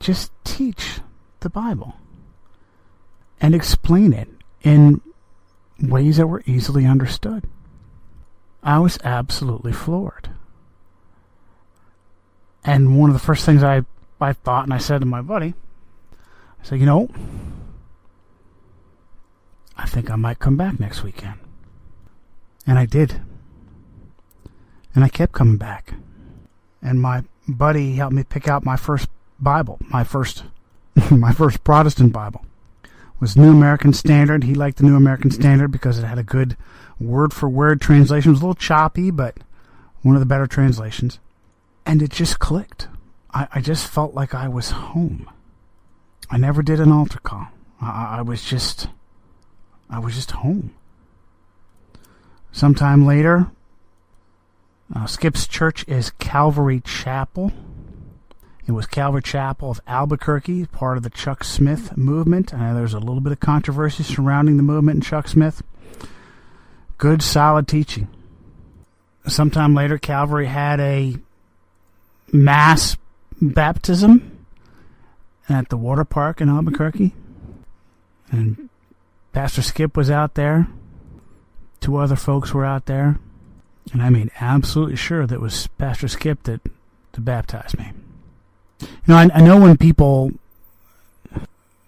just teach the Bible and explain it in ways that were easily understood. I was absolutely floored. And one of the first things I thought, and I said to my buddy, I said, I think I might come back next weekend. And I did. And I kept coming back. And my buddy helped me pick out my first Bible, my first Protestant Bible. It was New American Standard. He liked the New American Standard because it had a good word-for-word translation. It was a little choppy, but one of the better translations. And it just clicked. I just felt like I was home. I never did an altar call. I was just home. Sometime later, Skip's church is Calvary Chapel. It was Calvary Chapel of Albuquerque, part of the Chuck Smith movement. I know there's a little bit of controversy surrounding the movement and Chuck Smith. Good, solid teaching. Sometime later, Calvary had a mass baptism at the water park in Albuquerque. And Pastor Skip was out there. 2 other folks were out there. And I mean, absolutely sure that it was Pastor Skip that baptized me. You know, I know when people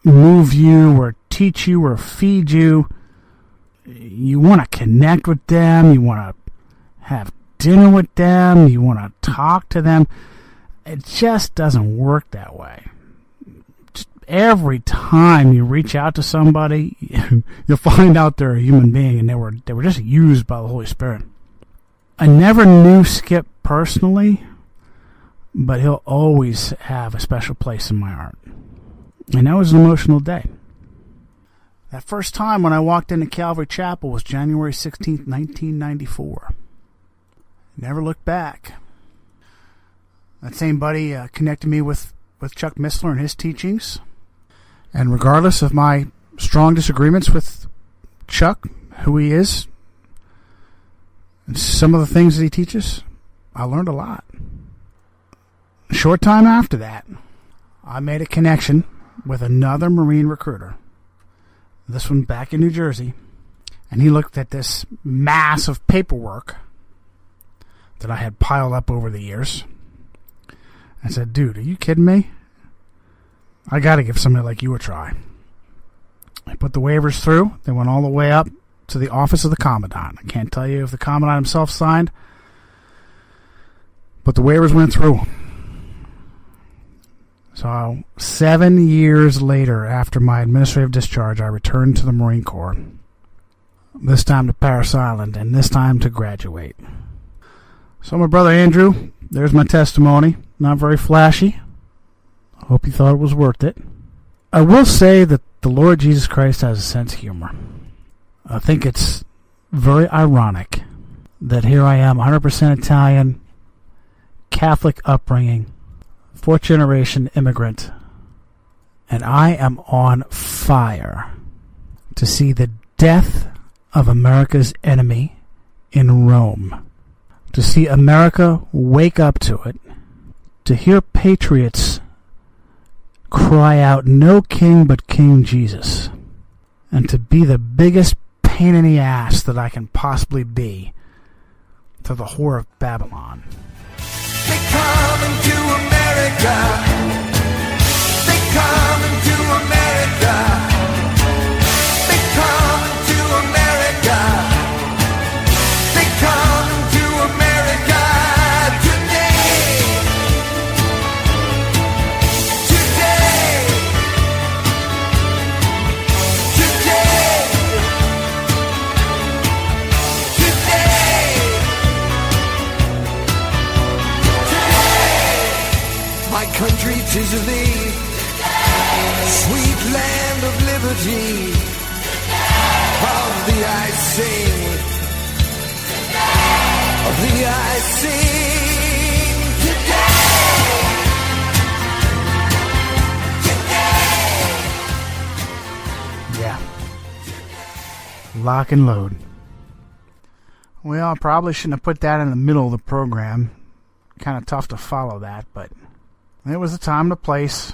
move you or teach you or feed you, you want to connect with them, you want to have dinner with them, you want to talk to them. It just doesn't work that way. Just every time you reach out to somebody, you'll find out they're a human being, and they were just used by the Holy Spirit. I never knew Skip personally, but he'll always have a special place in my heart. And that was an emotional day. That first time when I walked into Calvary Chapel was January 16th, 1994. Never looked back. That same buddy connected me with Chuck Missler and his teachings. And regardless of my strong disagreements with Chuck, who he is, and some of the things that he teaches, I learned a lot. A short time after that, I made a connection with another Marine recruiter. This one back in New Jersey. And he looked at this mass of paperwork that I had piled up over the years. I said, dude, are you kidding me? I got to give somebody like you a try. I put the waivers through. They went all the way up to the office of the Commandant. I can't tell you if the Commandant himself signed, but the waivers went through. So 7 years later, after my administrative discharge, I returned to the Marine Corps. This time to Parris Island, and this time to graduate. So my brother Andrew, there's my testimony. Not very flashy. I hope you thought it was worth it. I will say that the Lord Jesus Christ has a sense of humor. I think it's very ironic that here I am, 100% Italian, Catholic upbringing, 4th generation immigrant, and I am on fire to see the death of America's enemy in Rome, to see America wake up to it, to hear patriots cry out, no king but King Jesus, and to be the biggest pain in the ass that I can possibly be to the whore of Babylon. They coming to America. They coming to America. They coming to America. They coming to America today. Today. Today. My country, 'tis of thee, sweet land of liberty. Of thee I sing, of thee I sing today. Yeah. Lock and load. Well, I probably shouldn't have put that in the middle of the program. Kind of tough to follow that, but it was the time and the place.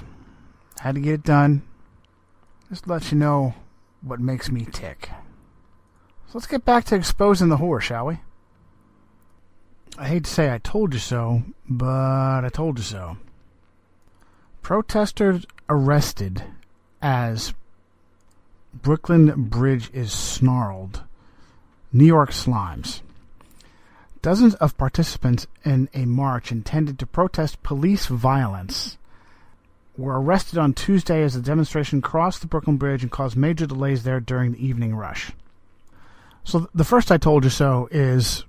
Had to get it done. Just to let you know what makes me tick. So let's get back to exposing the whore, shall we? I hate to say I told you so, but I told you so. Protesters arrested as Brooklyn Bridge is snarled. New York slimes. Dozens of participants in a march intended to protest police violence were arrested on Tuesday as the demonstration crossed the Brooklyn Bridge and caused major delays there during the evening rush. So the first I told you so is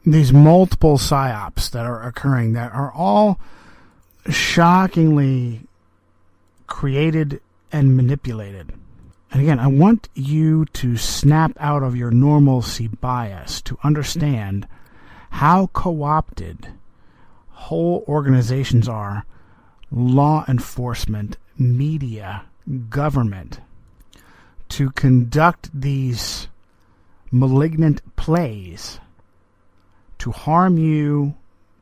these multiple psyops that are occurring that are all shockingly created and manipulated. And again, I want you to snap out of your normalcy bias to understand how co-opted whole organizations are, law enforcement, media, government, to conduct these malignant plays to harm you,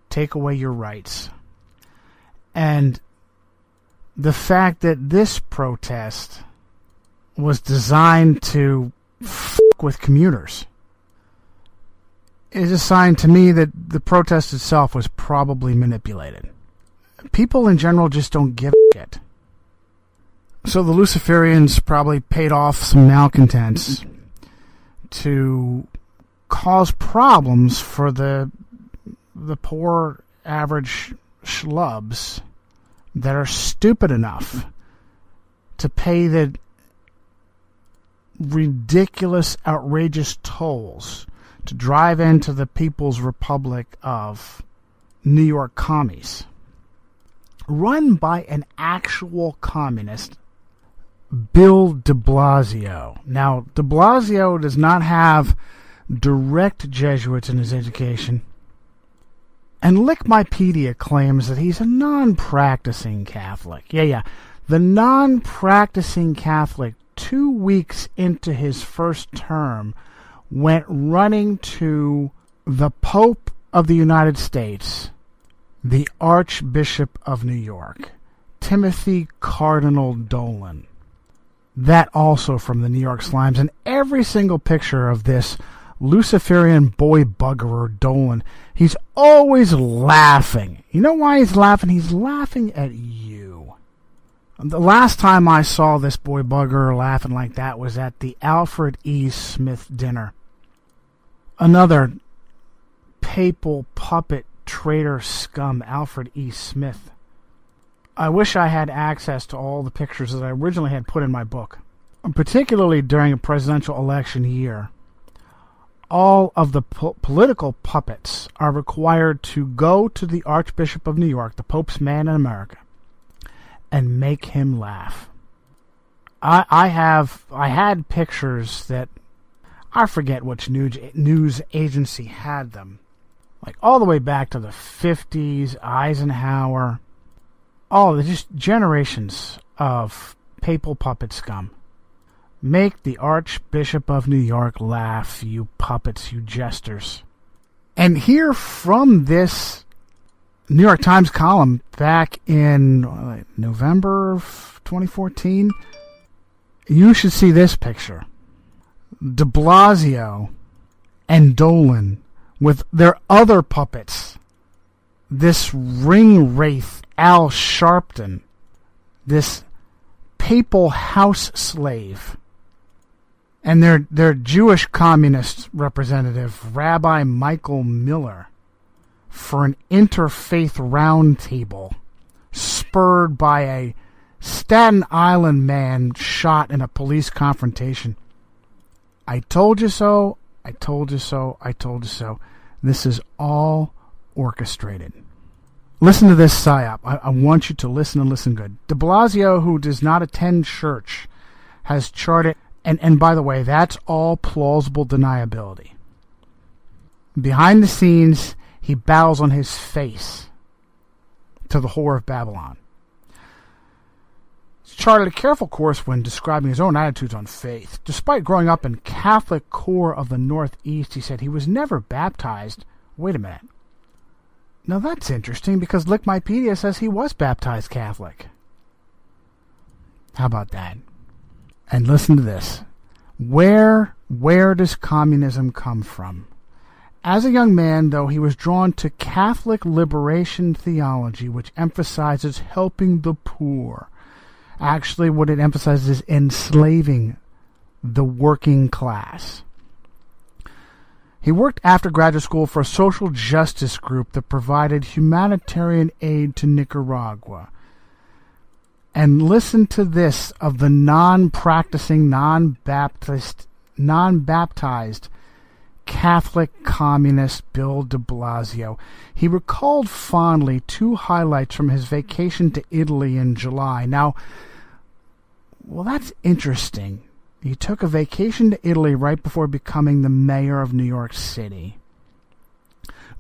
take away your rights. And the fact that this protest was designed to fuck with commuters is a sign to me that the protest itself was probably manipulated. People in general just don't give a shit. So the Luciferians probably paid off some malcontents to cause problems for the poor average schlubs that are stupid enough to pay the ridiculous, outrageous tolls to drive into the People's Republic of New York commies, run by an actual communist, Bill de Blasio. Now, de Blasio does not have direct Jesuits in his education, and Lickmypedia claims that he's a non-practicing Catholic. Yeah. The non-practicing Catholic, 2 weeks into his first term, went running to the Pope of the United States, the Archbishop of New York, Timothy Cardinal Dolan. That also from the New York Slimes. And every single picture of this Luciferian boy buggerer Dolan, he's always laughing. You know why he's laughing? He's laughing at you. The last time I saw this boy buggerer laughing like that was at the Alfred E. Smith dinner. Another papal puppet traitor scum, Alfred E. Smith. I wish I had access to all the pictures that I originally had put in my book. Particularly during a presidential election year, all of the political puppets are required to go to the Archbishop of New York, the Pope's man in America, and make him laugh. I had pictures that I forget which news agency had them, like all the way back to the 50s, Eisenhower. Oh, just generations of papal puppet scum. Make the Archbishop of New York laugh, you puppets, you jesters. And here from this New York Times column back in November of 2014, you should see this picture. De Blasio and Dolan with their other puppets. This ring wraith Al Sharpton, this papal house slave, and their Jewish communist representative, Rabbi Michael Miller, for an interfaith roundtable spurred by a Staten Island man shot in a police confrontation. I told you so, I told you so, I told you so. This is all orchestrated. Listen to this psyop. I want you to listen and listen good. De Blasio, who does not attend church, has charted, and by the way, that's all plausible deniability. Behind the scenes, he bows on his face to the whore of Babylon. He's charted a careful course when describing his own attitudes on faith. Despite growing up in Catholic core of the Northeast, he said he was never baptized. Wait a minute. Now that's interesting because Lickmypedia says he was baptized Catholic. How about that? And listen to this. Where does communism come from? As a young man, though, he was drawn to Catholic liberation theology, which emphasizes helping the poor. Actually, what it emphasizes is enslaving the working class. He worked after graduate school for a social justice group that provided humanitarian aid to Nicaragua. And listen to this of the non-practicing, non-baptized Catholic communist Bill de Blasio. He recalled fondly two highlights from his vacation to Italy in July. Now, well, that's interesting. He took a vacation to Italy right before becoming the mayor of New York City.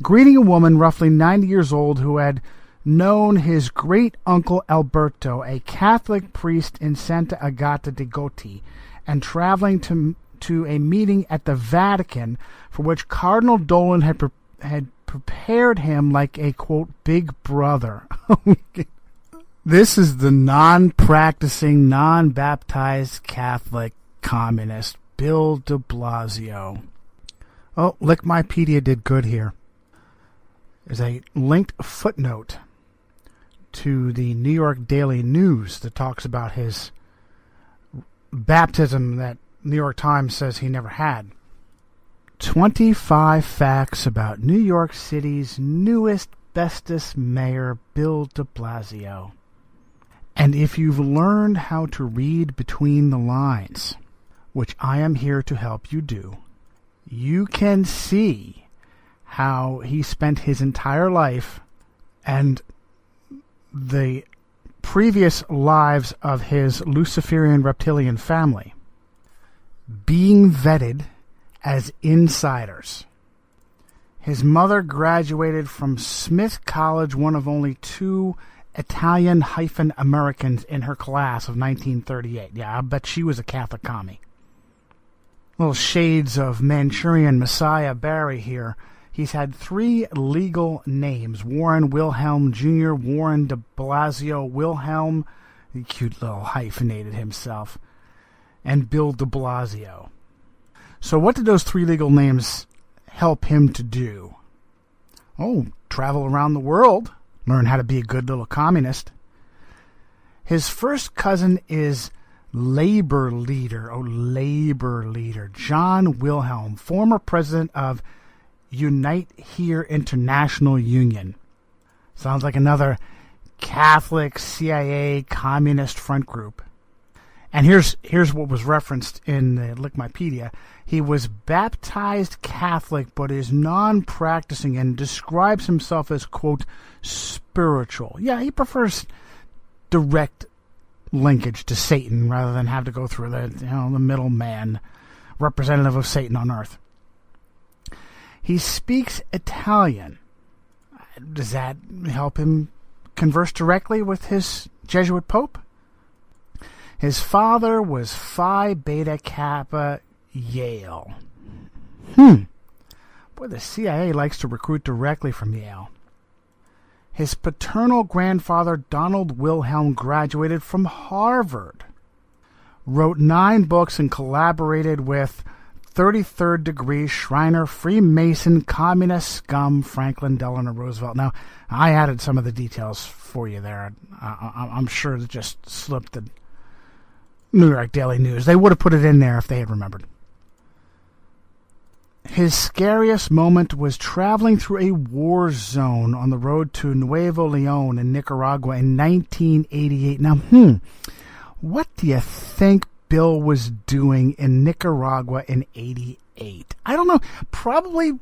Greeting a woman roughly 90 years old who had known his great-uncle Alberto, a Catholic priest in Santa Agata de Goti, and traveling to a meeting at the Vatican for which Cardinal Dolan had prepared him like a, quote, big brother. This is the non-practicing, non-baptized Catholic communist, Bill de Blasio. Oh, Lickmypedia did good here. There's a linked footnote to the New York Daily News that talks about his baptism that New York Times says he never had. 25 facts about New York City's newest, bestest mayor, Bill de Blasio. And if you've learned how to read between the lines, which I am here to help you do, you can see how he spent his entire life and the previous lives of his Luciferian reptilian family being vetted as insiders. His mother graduated from Smith College, one of only two Italian-Americans in her class of 1938. Yeah, I bet she was a Catholic commie. Little shades of Manchurian Messiah Barry here. He's had 3 legal names: Warren Wilhelm Jr., Warren de Blasio Wilhelm, the cute little hyphenated himself, and Bill de Blasio. So what did those 3 legal names help him to do? Oh, travel around the world, learn how to be a good little communist. His first cousin is labor leader John Wilhelm, former president of Unite Here International Union. Sounds like another Catholic CIA communist front group. And here's what was referenced in the Lickmypedia. He was baptized Catholic, but is non-practicing and describes himself as, quote, spiritual. Yeah, he prefers direct linkage to Satan rather than have to go through the middleman, representative of Satan on earth. He speaks Italian. Does that help him converse directly with his Jesuit Pope? His father was Phi Beta Kappa Yale. Boy, the CIA likes to recruit directly from Yale. His paternal grandfather, Donald Wilhelm, graduated from Harvard, wrote 9 books, and collaborated with 33rd Degree, Shriner, Freemason, Communist Scum, Franklin Delano Roosevelt. Now, I added some of the details for you there. I'm sure it just slipped the New York Daily News. They would have put it in there if they had remembered. His scariest moment was traveling through a war zone on the road to Nuevo Leon in Nicaragua in 1988. Now, what do you think Bill was doing in Nicaragua in 88? I don't know. Probably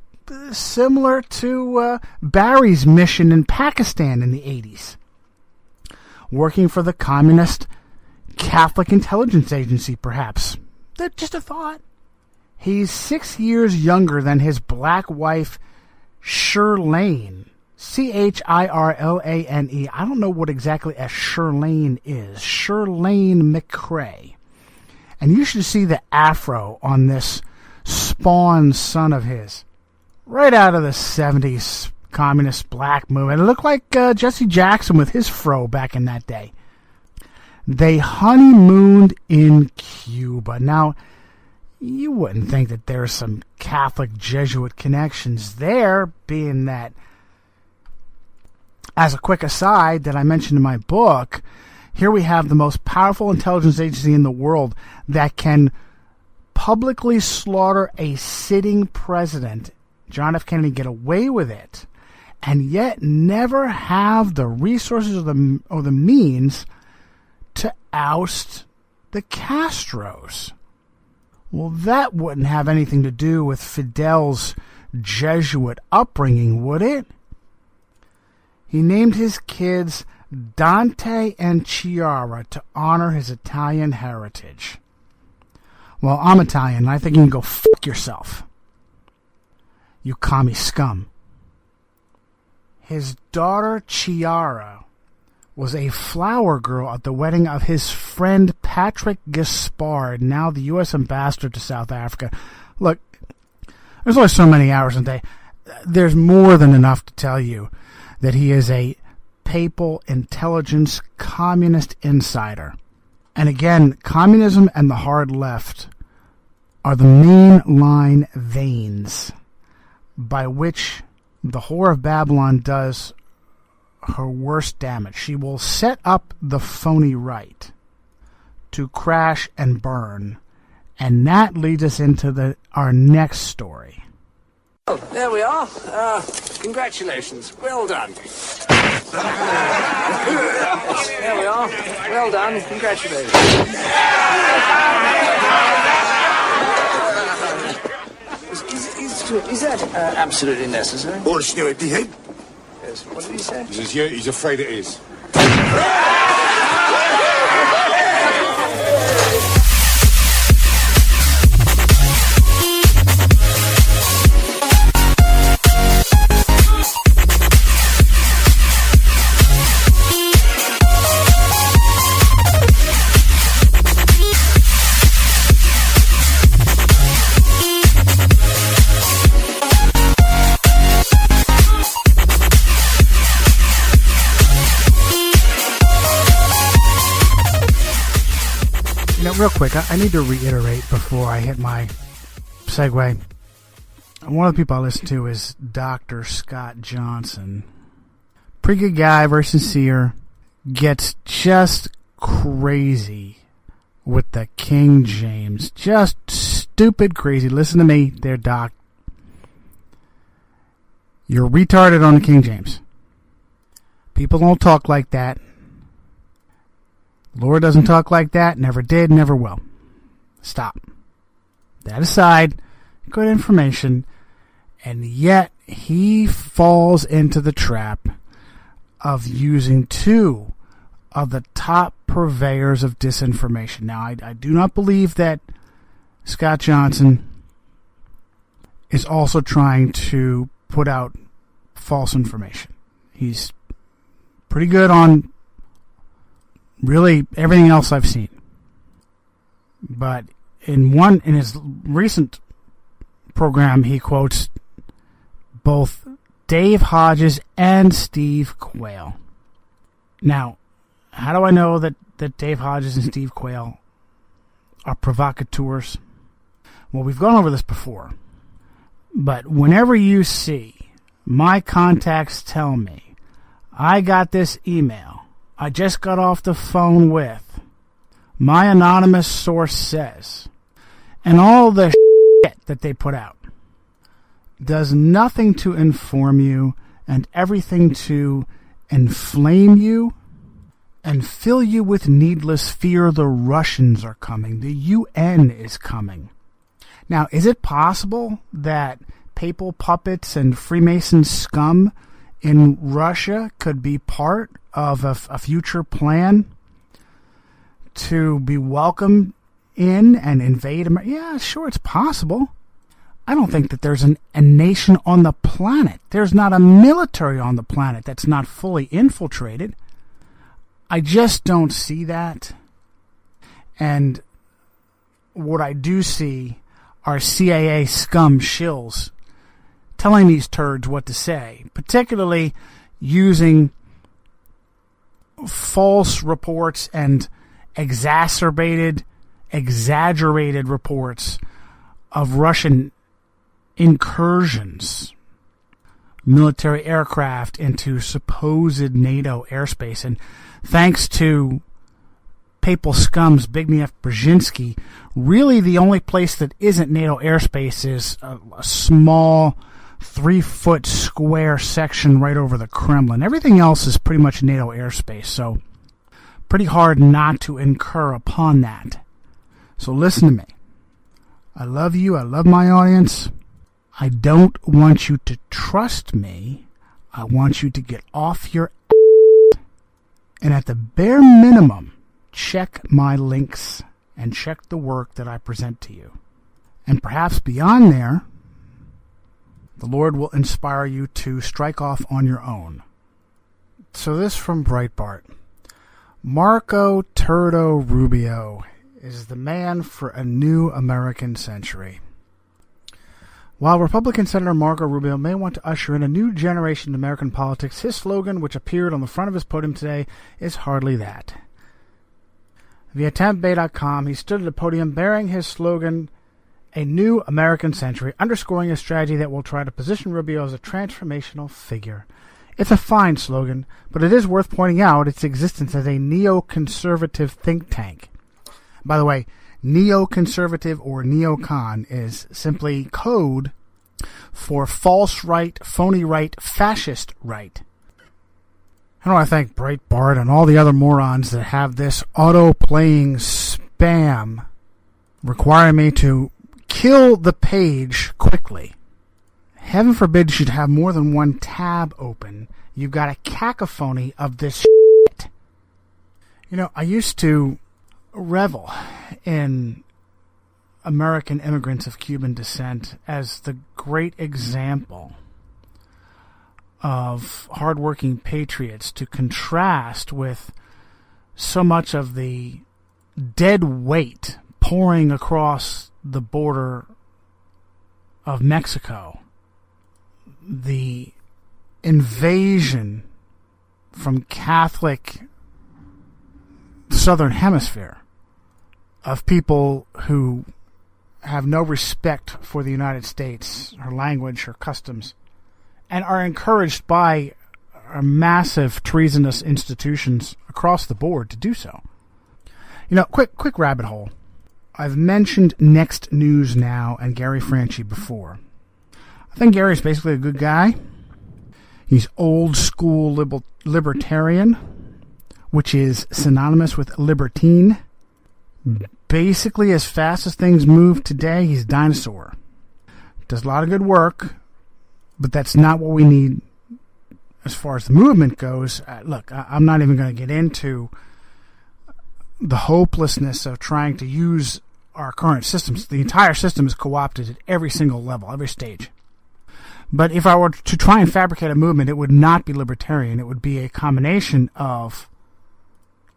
similar to Barry's mission in Pakistan in the 80s. Working for the Communist Catholic Intelligence Agency, perhaps. Just a thought. He's 6 years younger than his black wife, Shirlane. Chirlane. I don't know what exactly a Shirlane is. Shirlane McCrae. And you should see the afro on this spawn son of his. Right out of the 70s communist black movement. It looked like Jesse Jackson with his fro back in that day. They honeymooned in Cuba. Now, you wouldn't think that there's some Catholic Jesuit connections there, being that, as a quick aside that I mentioned in my book, here we have the most powerful intelligence agency in the world that can publicly slaughter a sitting president, John F. Kennedy, get away with it, and yet never have the resources or the means to oust the Castros. Well, that wouldn't have anything to do with Fidel's Jesuit upbringing, would it? He named his kids Dante and Chiara to honor his Italian heritage. Well, I'm Italian, and I think you can go fuck yourself, you commie scum. His daughter Chiara was a flower girl at the wedding of his friend Patrick Gaspard, now the U.S. ambassador to South Africa. Look, there's only so many hours in a day. There's more than enough to tell you that he is a papal intelligence communist insider. And again, communism and the hard left are the main line veins by which the whore of Babylon does her worst damage. She will set up the phony right to crash and burn. And that leads us into our next story. Oh, there we are. Congratulations. Well done. There we are. Well done. Congratulations. Is that absolutely necessary? Yes. What did he say? He's afraid it is. Real quick, I need to reiterate before I hit my segue. One of the people I listen to is Dr. Scott Johnson. Pretty good guy, very sincere. Gets just crazy with the King James. Just stupid crazy. Listen to me there, Doc. You're retarded on the King James. People don't talk like that. Lord doesn't talk like that, never did, never will. Stop. That aside, good information, and yet he falls into the trap of using two of the top purveyors of disinformation. Now, I do not believe that Scott Johnson is also trying to put out false information. He's pretty good on really everything else I've seen. But in his recent program, he quotes both Dave Hodges and Steve Quayle. Now, how do I know that Dave Hodges and Steve Quayle are provocateurs? Well, we've gone over this before. But whenever you see my contacts tell me, I got this email, I just got off the phone with, my anonymous source says, and all the shit that they put out does nothing to inform you and everything to inflame you and fill you with needless fear. The Russians are coming. The UN is coming. Now, is it possible that papal puppets and Freemason scum in Russia could be part of a future plan to be welcomed in and invade America? Yeah, sure, it's possible. I don't think that there's a nation on the planet. There's not a military on the planet that's not fully infiltrated. I just don't see that. And what I do see are CIA scum shills telling these turds what to say, particularly using false reports and exaggerated reports of Russian incursions, military aircraft into supposed NATO airspace. And thanks to papal scum's Zbigniew Brzezinski, really the only place that isn't NATO airspace is a small 3-foot square section right over the Kremlin. Everything else is pretty much NATO airspace, so pretty hard not to incur upon that. So listen to me. I love you. I love my audience. I don't want you to trust me. I want you to get off your and at the bare minimum, check my links and check the work that I present to you. And perhaps beyond there, the Lord will inspire you to strike off on your own. So this from Breitbart. Marco Turdo Rubio is the man for a new American century. While Republican Senator Marco Rubio may want to usher in a new generation in American politics, his slogan, which appeared on the front of his podium today, is hardly that. Via TempBay.com, he stood at a podium bearing his slogan, A New American Century, underscoring a strategy that will try to position Rubio as a transformational figure. It's a fine slogan, but it is worth pointing out its existence as a neoconservative think tank. By the way, neoconservative or neocon is simply code for false right, phony right, fascist right. I want to thank Breitbart and all the other morons that have this auto-playing spam requiring me to kill the page quickly. Heaven forbid you should have more than one tab open. You've got a cacophony of this shit. You know, I used to revel in American immigrants of Cuban descent as the great example of hardworking patriots to contrast with so much of the dead weight pouring across the border of Mexico. The invasion from Catholic Southern Hemisphere of people who have no respect for the United States, her language, her customs, and are encouraged by massive treasonous institutions across the board to do so. You know, quick rabbit hole. I've mentioned Next News Now and Gary Franchi before. I think Gary's basically a good guy. He's old school libertarian, which is synonymous with libertine. Basically, as fast as things move today, he's a dinosaur. Does a lot of good work, but that's not what we need as far as the movement goes. Look, I'm not even going to get into the hopelessness of trying to use our current systems. The entire system is co-opted at every single level, every stage. But if I were to try and fabricate a movement, it would not be libertarian. It would be a combination of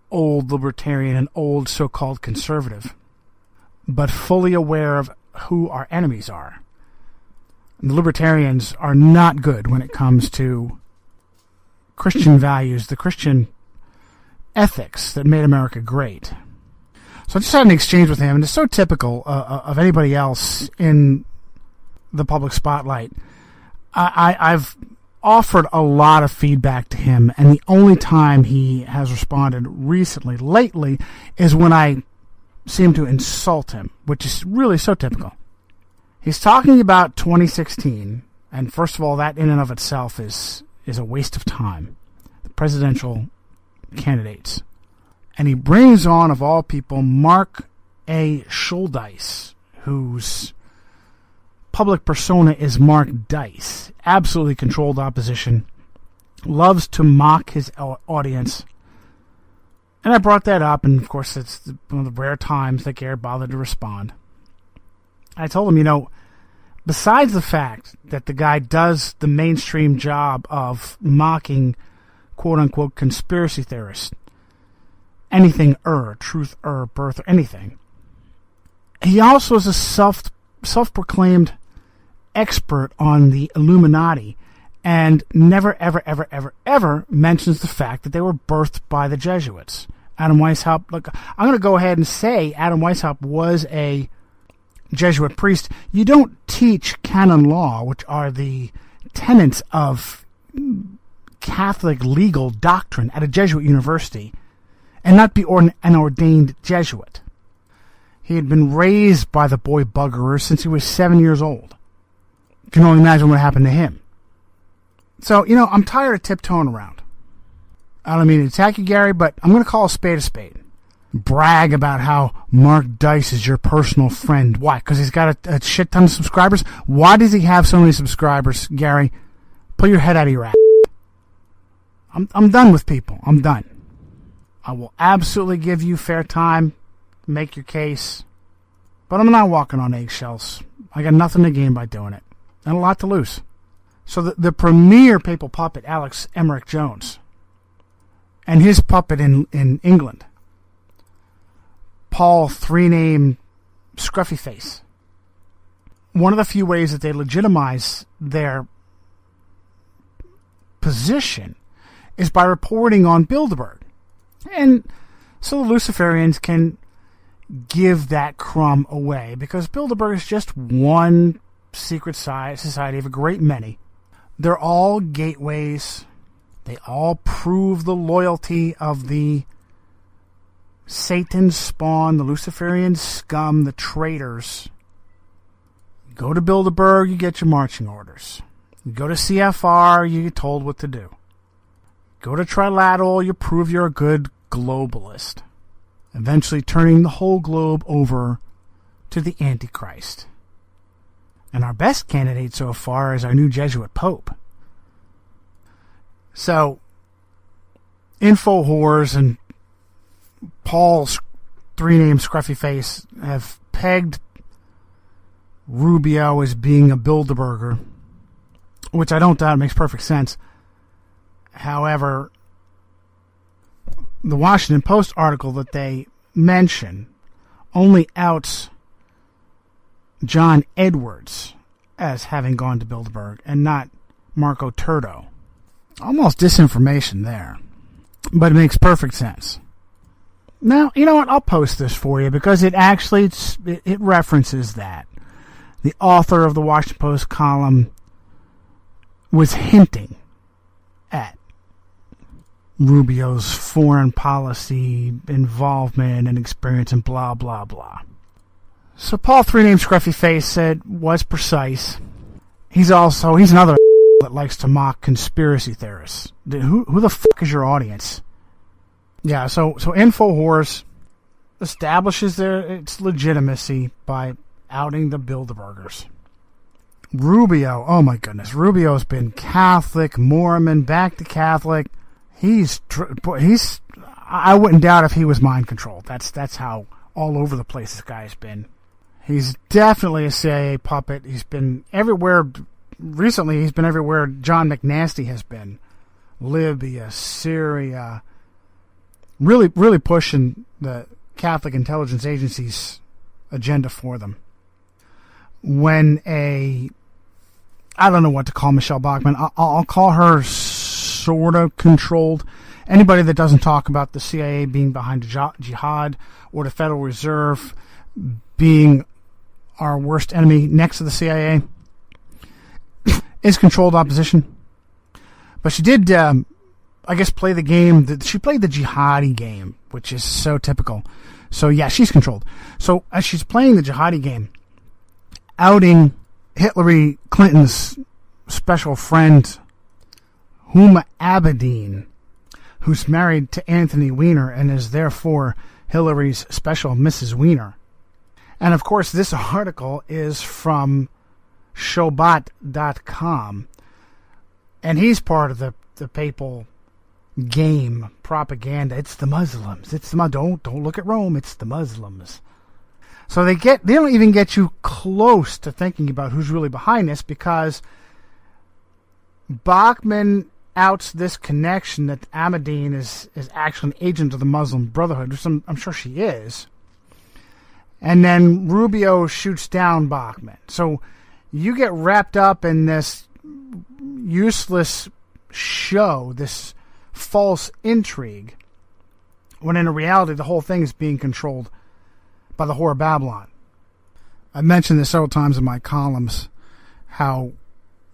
old libertarian and old so-called conservative, but fully aware of who our enemies are. The libertarians are not good when it comes to Christian values, the Christian ethics that made America great. So I just had an exchange with him, and it's so typical of anybody else in the public spotlight. I've offered a lot of feedback to him, and the only time he has responded lately, is when I seem to insult him, which is really so typical. He's talking about 2016, and first of all, that in and of itself is a waste of time. The presidential candidates. And he brings on, of all people, Mark A. Schuldeis, whose public persona is Mark Dice. Absolutely controlled opposition. Loves to mock his audience. And I brought that up, and of course it's one of the rare times that Gary bothered to respond. I told him, you know, besides the fact that the guy does the mainstream job of mocking quote-unquote conspiracy theorists, anything truth birth or anything, he also is a self-proclaimed expert on the Illuminati and never, ever, ever, ever, ever mentions the fact that they were birthed by the Jesuits. Adam Weishaupt, look, I'm going to go ahead and say Adam Weishaupt was a Jesuit priest. You don't teach canon law, which are the tenets of Catholic legal doctrine at a Jesuit university, and not be an ordained Jesuit. He had been raised by the boy buggerers since he was 7 years old. You can only imagine what happened to him. So, you know, I'm tired of tiptoeing around. I don't mean to attack you, Gary, but I'm going to call a spade a spade. brag about how Mark Dice is your personal friend. Why? Because he's got a shit ton of subscribers? Why does he have so many subscribers, Gary? Pull your head out of your ass. I'm done with people. I'm done. I will absolutely give you fair time, make your case, but I'm not walking on eggshells. I got nothing to gain by doing it, and a lot to lose. So the premier papal puppet, Alex Emmerich Jones, and his puppet in England, Paul three-name Scruffy Face. One of the few ways that they legitimize their position is by reporting on Bilderberg. And so the Luciferians can give that crumb away, because Bilderberg is just one secret society of a great many. They're all gateways. They all prove the loyalty of the Satan's spawn, the Luciferian scum, the traitors. You go to Bilderberg, you get your marching orders. You go to CFR, you get told what to do. Go to Trilateral, you prove you're a good globalist. Eventually turning the whole globe over to the Antichrist. And our best candidate so far is our new Jesuit Pope. So, info whores and Paul's three-name Scruffy Face have pegged Rubio as being a Bilderberger, which I don't doubt makes perfect sense. However, the Washington Post article that they mention only outs John Edwards as having gone to Bilderberg and not Marco Turdo. Almost disinformation there, but it makes perfect sense. Now, you know what? I'll post this for you because it actually it references that. The author of the Washington Post column was hinting at Rubio's foreign policy involvement and experience and blah, blah, blah. So Paul three-name Scruffy Face was precise. He's another that likes to mock conspiracy theorists. Who the fuck is your audience? Yeah, so InfoWars establishes its legitimacy by outing the Bilderbergers. Rubio, oh my goodness, Rubio's been Catholic, Mormon, back to Catholic. I wouldn't doubt if he was mind controlled. That's how all over the place this guy's been. He's definitely a CIA puppet. He's been everywhere. Recently, he's been everywhere John McNasty has been. Libya, Syria. Really, really pushing the Catholic intelligence agency's agenda for them. When I don't know what to call Michelle Bachmann. I'll call her sort of controlled. Anybody that doesn't talk about the CIA being behind jihad or the Federal Reserve being our worst enemy next to the CIA is controlled opposition. But she did, I guess, play the game. She played the jihadi game, which is so typical. So, yeah, she's controlled. So, as she's playing the jihadi game, outing Hillary Clinton's special friend, Huma Abedin, who's married to Anthony Weiner and is therefore Hillary's special Mrs. Weiner. And, of course, this article is from Shobat.com, and he's part of the papal game propaganda. It's the Muslims. Don't look at Rome. It's the Muslims. So they don't even get you close to thinking about who's really behind this, because Bachmann outs this connection that Ahmadine is actually an agent of the Muslim Brotherhood, which I'm sure she is. And then Rubio shoots down Bachmann. So you get wrapped up in this useless show, this false intrigue, when in reality the whole thing is being controlled by the whore of Babylon. I mentioned this several times in my columns, how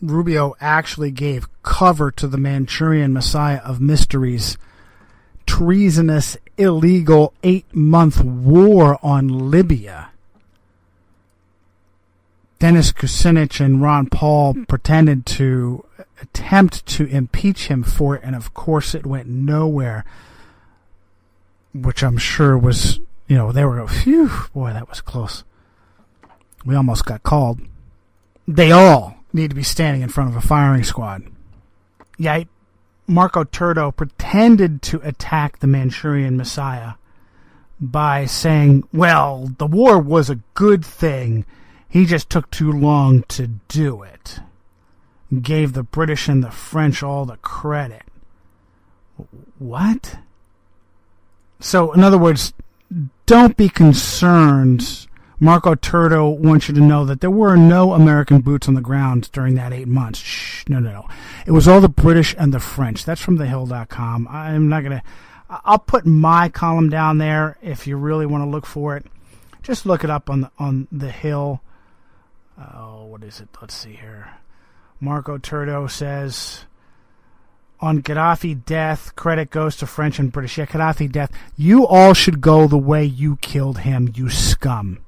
Rubio actually gave cover to the Manchurian Messiah of Mysteries' treasonous, illegal 8-month war on Libya. Dennis Kucinich and Ron Paul pretended to attempt to impeach him for it, and of course it went nowhere. which I'm sure was, they were going, phew, boy, that was close. We almost got called. They all need to be standing in front of a firing squad. Yeah, Marco Turdo pretended to attack the Manchurian Messiah by saying, well, the war was a good thing. He just took too long to do it. Gave the British and the French all the credit. What? So, in other words, don't be concerned. Marco Turdo wants you to know that there were no American boots on the ground during that 8 months. Shh, no. It was all the British and the French. That's from thehill.com. I'm not going to... I'll put my column down there if you really want to look for it. Just look it up on the Hill. Oh, what is it? Let's see here. Marco Turdo says, on Gaddafi death, credit goes to French and British. Yeah, Gaddafi death. You all should go the way you killed him, you scum.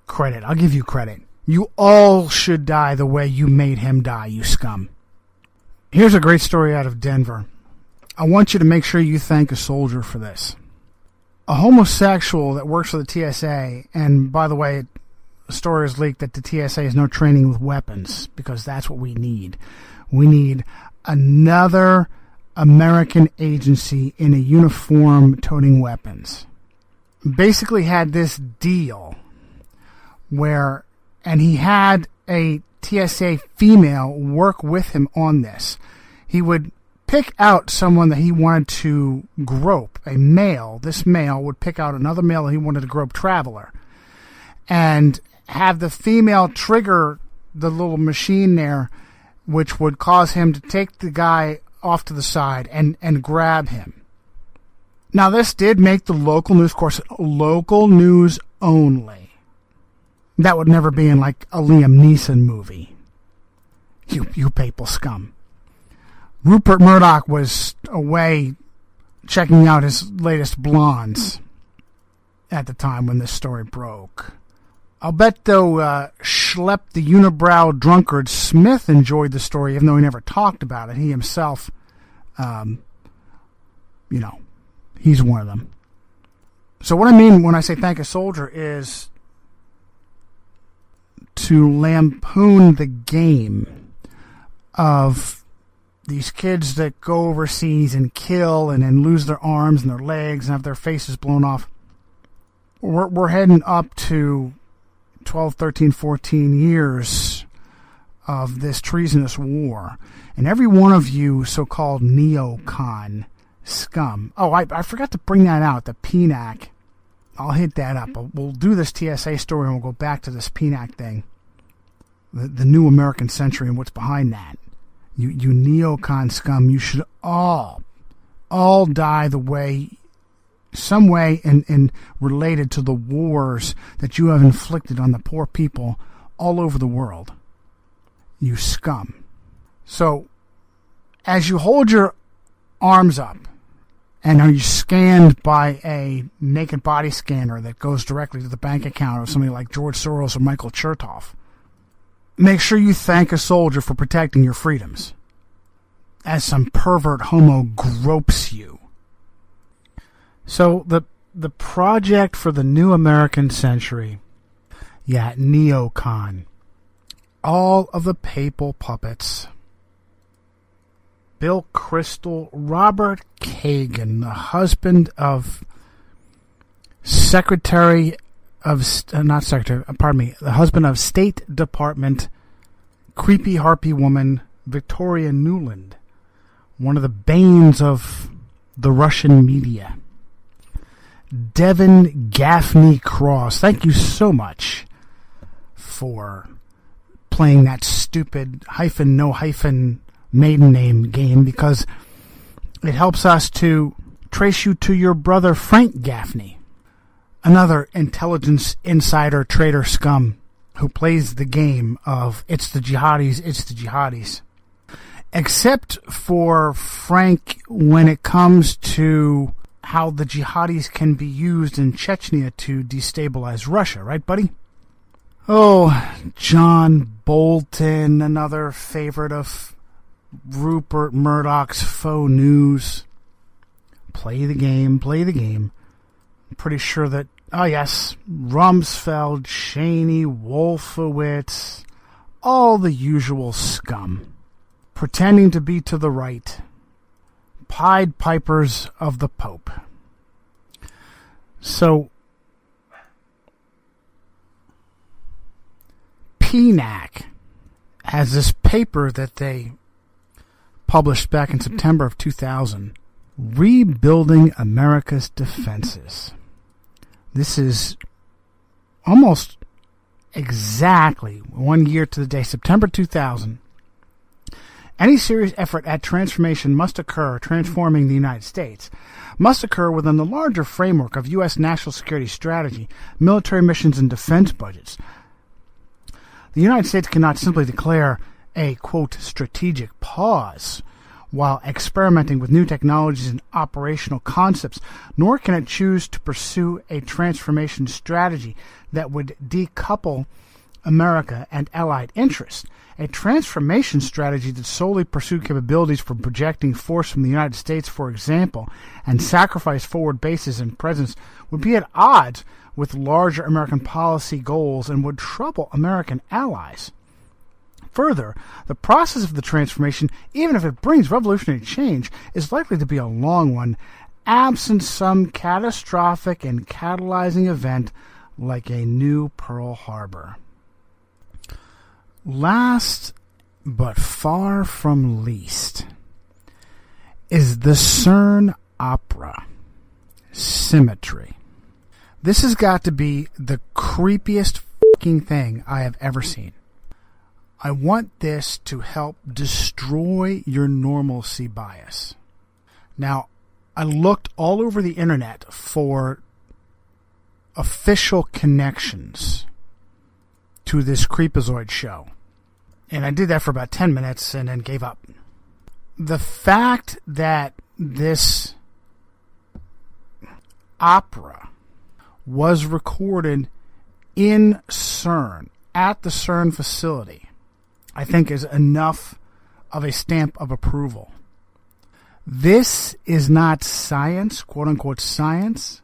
Credit. I'll give you credit. You all should die the way you made him die, you scum. Here's a great story out of Denver. I want you to make sure you thank a soldier for this. A homosexual that works for the TSA, and by the way, the story is leaked that the TSA has no training with weapons, because that's what we need. We need another American agency in a uniform toting weapons. Basically had this deal where, and he had a TSA female work with him on this. He would pick out someone that he wanted to grope, a male. This male would pick out another male that he wanted to grope, traveler, and have the female trigger the little machine there, which would cause him to take the guy off to the side and grab him. Now, this did make the local news, of course, local news only. That would never be in like a Liam Neeson movie. You papal scum. Rupert Murdoch was away checking out his latest blondes at the time when this story broke. I'll bet, though, Schlepp the unibrow drunkard Smith enjoyed the story, even though he never talked about it. He himself, he's one of them. So what I mean when I say thank a soldier is to lampoon the game of these kids that go overseas and kill and then lose their arms and their legs and have their faces blown off. We're heading up to 12, 13, 14 years of this treasonous war. And every one of you so-called neocon scum. Oh, I forgot to bring that out, the PNAC. I'll hit that up. We'll do this TSA story and we'll go back to this PNAC thing. The new American century and what's behind that. You neocon scum, you should all die the way, some way and related to the wars that you have inflicted on the poor people all over the world. You scum. So, as you hold your arms up and are you scanned by a naked body scanner that goes directly to the bank account of somebody like George Soros or Michael Chertoff, make sure you thank a soldier for protecting your freedoms as some pervert homo gropes you. So the project for the new American century, neocon, all of the papal puppets, Bill Kristol, Robert Kagan, the husband of the husband of State Department creepy harpy woman Victoria Nuland, one of the banes of the Russian media. Devin Gaffney Cross, thank you so much for playing that stupid no hyphen maiden name game, because it helps us to trace you to your brother Frank Gaffney, another intelligence insider traitor scum who plays the game of it's the jihadis. Except for Frank when it comes to how the jihadis can be used in Chechnya to destabilize Russia, right, buddy? Oh, John Bolton, another favorite of Rupert Murdoch's faux news. play the game. I'm pretty sure that, oh yes, Rumsfeld, Cheney, Wolfowitz, all the usual scum, pretending to be to the right, Pied Pipers of the Pope. So, PNAC has this paper that they published back in September of 2000, Rebuilding America's Defenses. This is almost exactly 1 year to the day, September 2000. Any serious effort at transformation transforming the United States, must occur within the larger framework of U.S. national security strategy, military missions, and defense budgets. The United States cannot simply declare a, quote, strategic pause while experimenting with new technologies and operational concepts, nor can it choose to pursue a transformation strategy that would decouple America and allied interests. A transformation strategy that solely pursued capabilities for projecting force from the United States, for example, and sacrifice forward bases and presence would be at odds with larger American policy goals and would trouble American allies. Further, the process of the transformation, even if it brings revolutionary change, is likely to be a long one, absent some catastrophic and catalyzing event like a new Pearl Harbor. Last, but far from least, is the CERN opera, Symmetry. This has got to be the creepiest fucking thing I have ever seen. I want this to help destroy your normalcy bias. Now, I looked all over the internet for official connections to this creepazoid show. And I did that for about 10 minutes and then gave up. The fact that this opera was recorded in CERN, at the CERN facility, I think is enough of a stamp of approval. This is not science, quote-unquote science.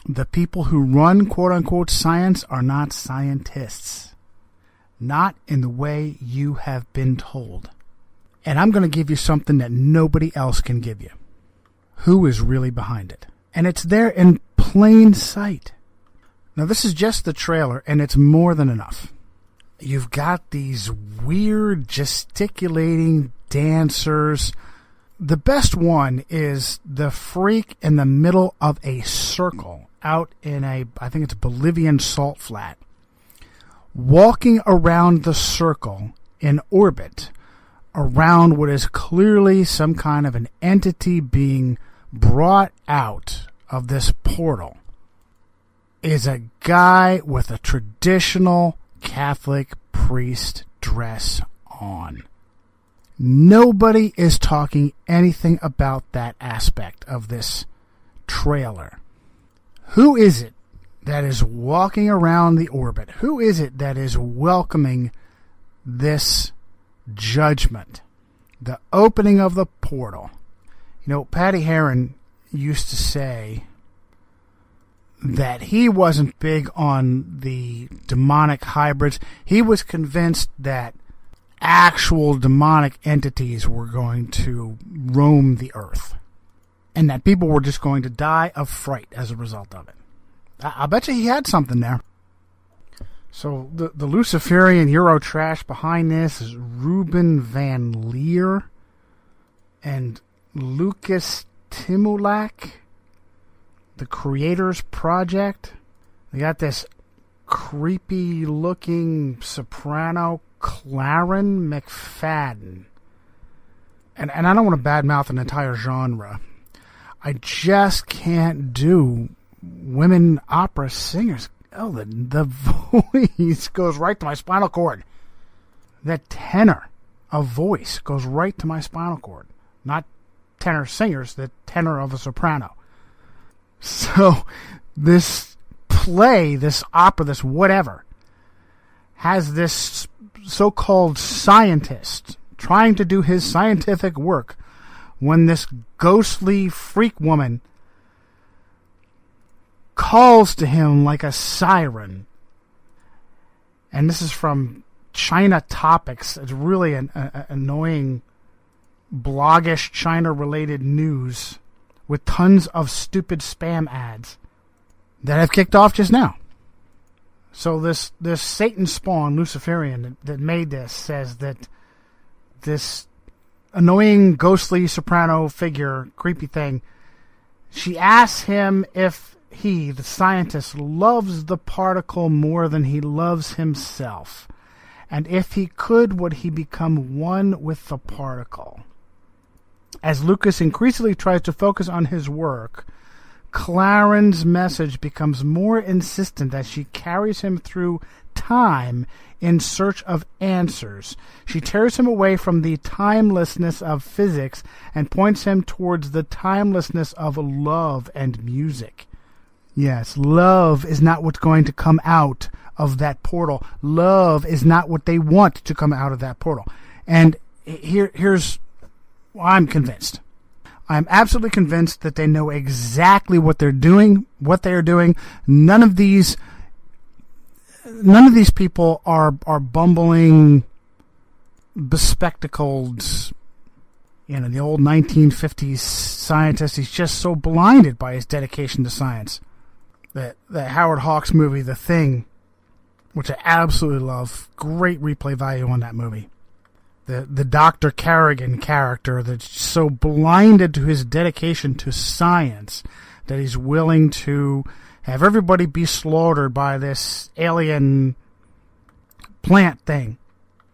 The people who run quote-unquote science are not scientists. Not in the way you have been told. And I'm going to give you something that nobody else can give you. Who is really behind it? And it's there in plain sight. Now, this is just the trailer, and it's more than enough. You've got these weird gesticulating dancers. The best one is the freak in the middle of a circle out in I think it's Bolivian salt flat, walking around the circle in orbit around what is clearly some kind of an entity being brought out of this portal, is a guy with a traditional Catholic priest dress on. Nobody is talking anything about that aspect of this trailer. Who is it that is walking around the orbit? Who is it that is welcoming this judgment? The opening of the portal. You know, Patty Heron used to say that he wasn't big on the demonic hybrids. He was convinced that actual demonic entities were going to roam the earth, and that people were just going to die of fright as a result of it. I bet you he had something there. So the Luciferian Euro trash behind this is Ruben Van Leer and Lucas Timulak, the Creators Project. They got this creepy looking soprano, Claren McFadden. And I don't want to badmouth an entire genre. I just can't do women opera singers. Oh, the voice goes right to my spinal cord. That tenor of voice goes right to my spinal cord. Not tenor singers, the tenor of a soprano. So this play, this opera, this whatever, has this so-called scientist trying to do his scientific work when this ghostly freak woman calls to him like a siren. And this is from China Topics. It's really an annoying, bloggish China-related news with tons of stupid spam ads that I've kicked off just now. So this Satan spawn, Luciferian, that made this, says that this annoying, ghostly soprano figure, creepy thing, she asks him if he, the scientist, loves the particle more than he loves himself. And if he could, would he become one with the particle? As Lucas increasingly tries to focus on his work, Claren's message becomes more insistent as she carries him through time in search of answers. She tears him away from the timelessness of physics and points him towards the timelessness of love and music. Yes, love is not what's going to come out of that portal. Love is not what they want to come out of that portal. And here's why I'm convinced. I'm absolutely convinced that they know exactly what they're doing, what they are doing. None of these people are bumbling, bespectacled, the old 1950s scientist. He's just so blinded by his dedication to science. That Howard Hawks movie, The Thing, which I absolutely love, great replay value on that movie. The Dr. Carrigan character that's so blinded to his dedication to science that he's willing to have everybody be slaughtered by this alien plant thing.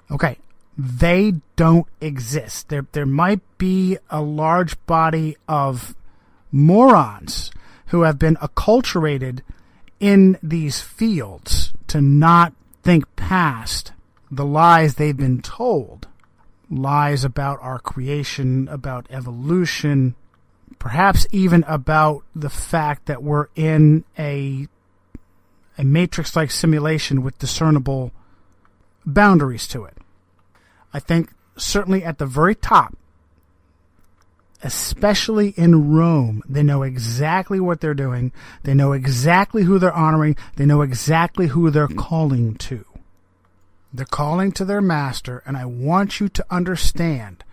Okay, they don't exist. There might be a large body of morons who have been acculturated in these fields to not think past the lies they've been told. Lies about our creation, about evolution, perhaps even about the fact that we're in a matrix-like simulation with discernible boundaries to it. I think certainly at the very top, especially in Rome, they know exactly what they're doing. They know exactly who they're honoring. They know exactly who they're calling to. They're calling to their master, and I want you to understand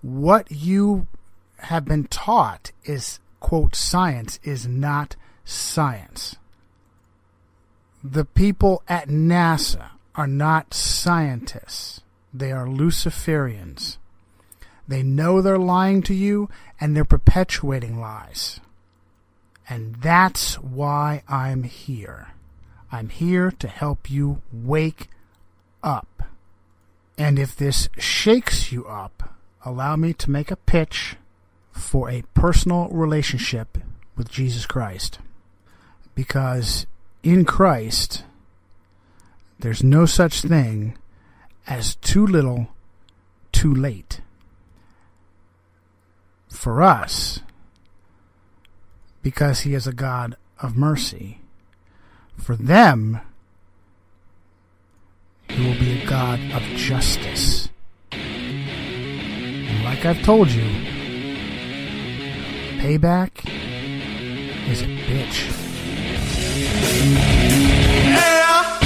what you have been taught is, quote, science is not science. The people at NASA are not scientists. They are Luciferians. They know they're lying to you, and they're perpetuating lies. And that's why I'm here. I'm here to help you wake up. And if this shakes you up, allow me to make a pitch for a personal relationship with Jesus Christ. Because in Christ, there's no such thing as too little, too late. For us, because he is a God of mercy. For them, he will be a God of justice. And like I've told you, payback is a bitch. Yeah.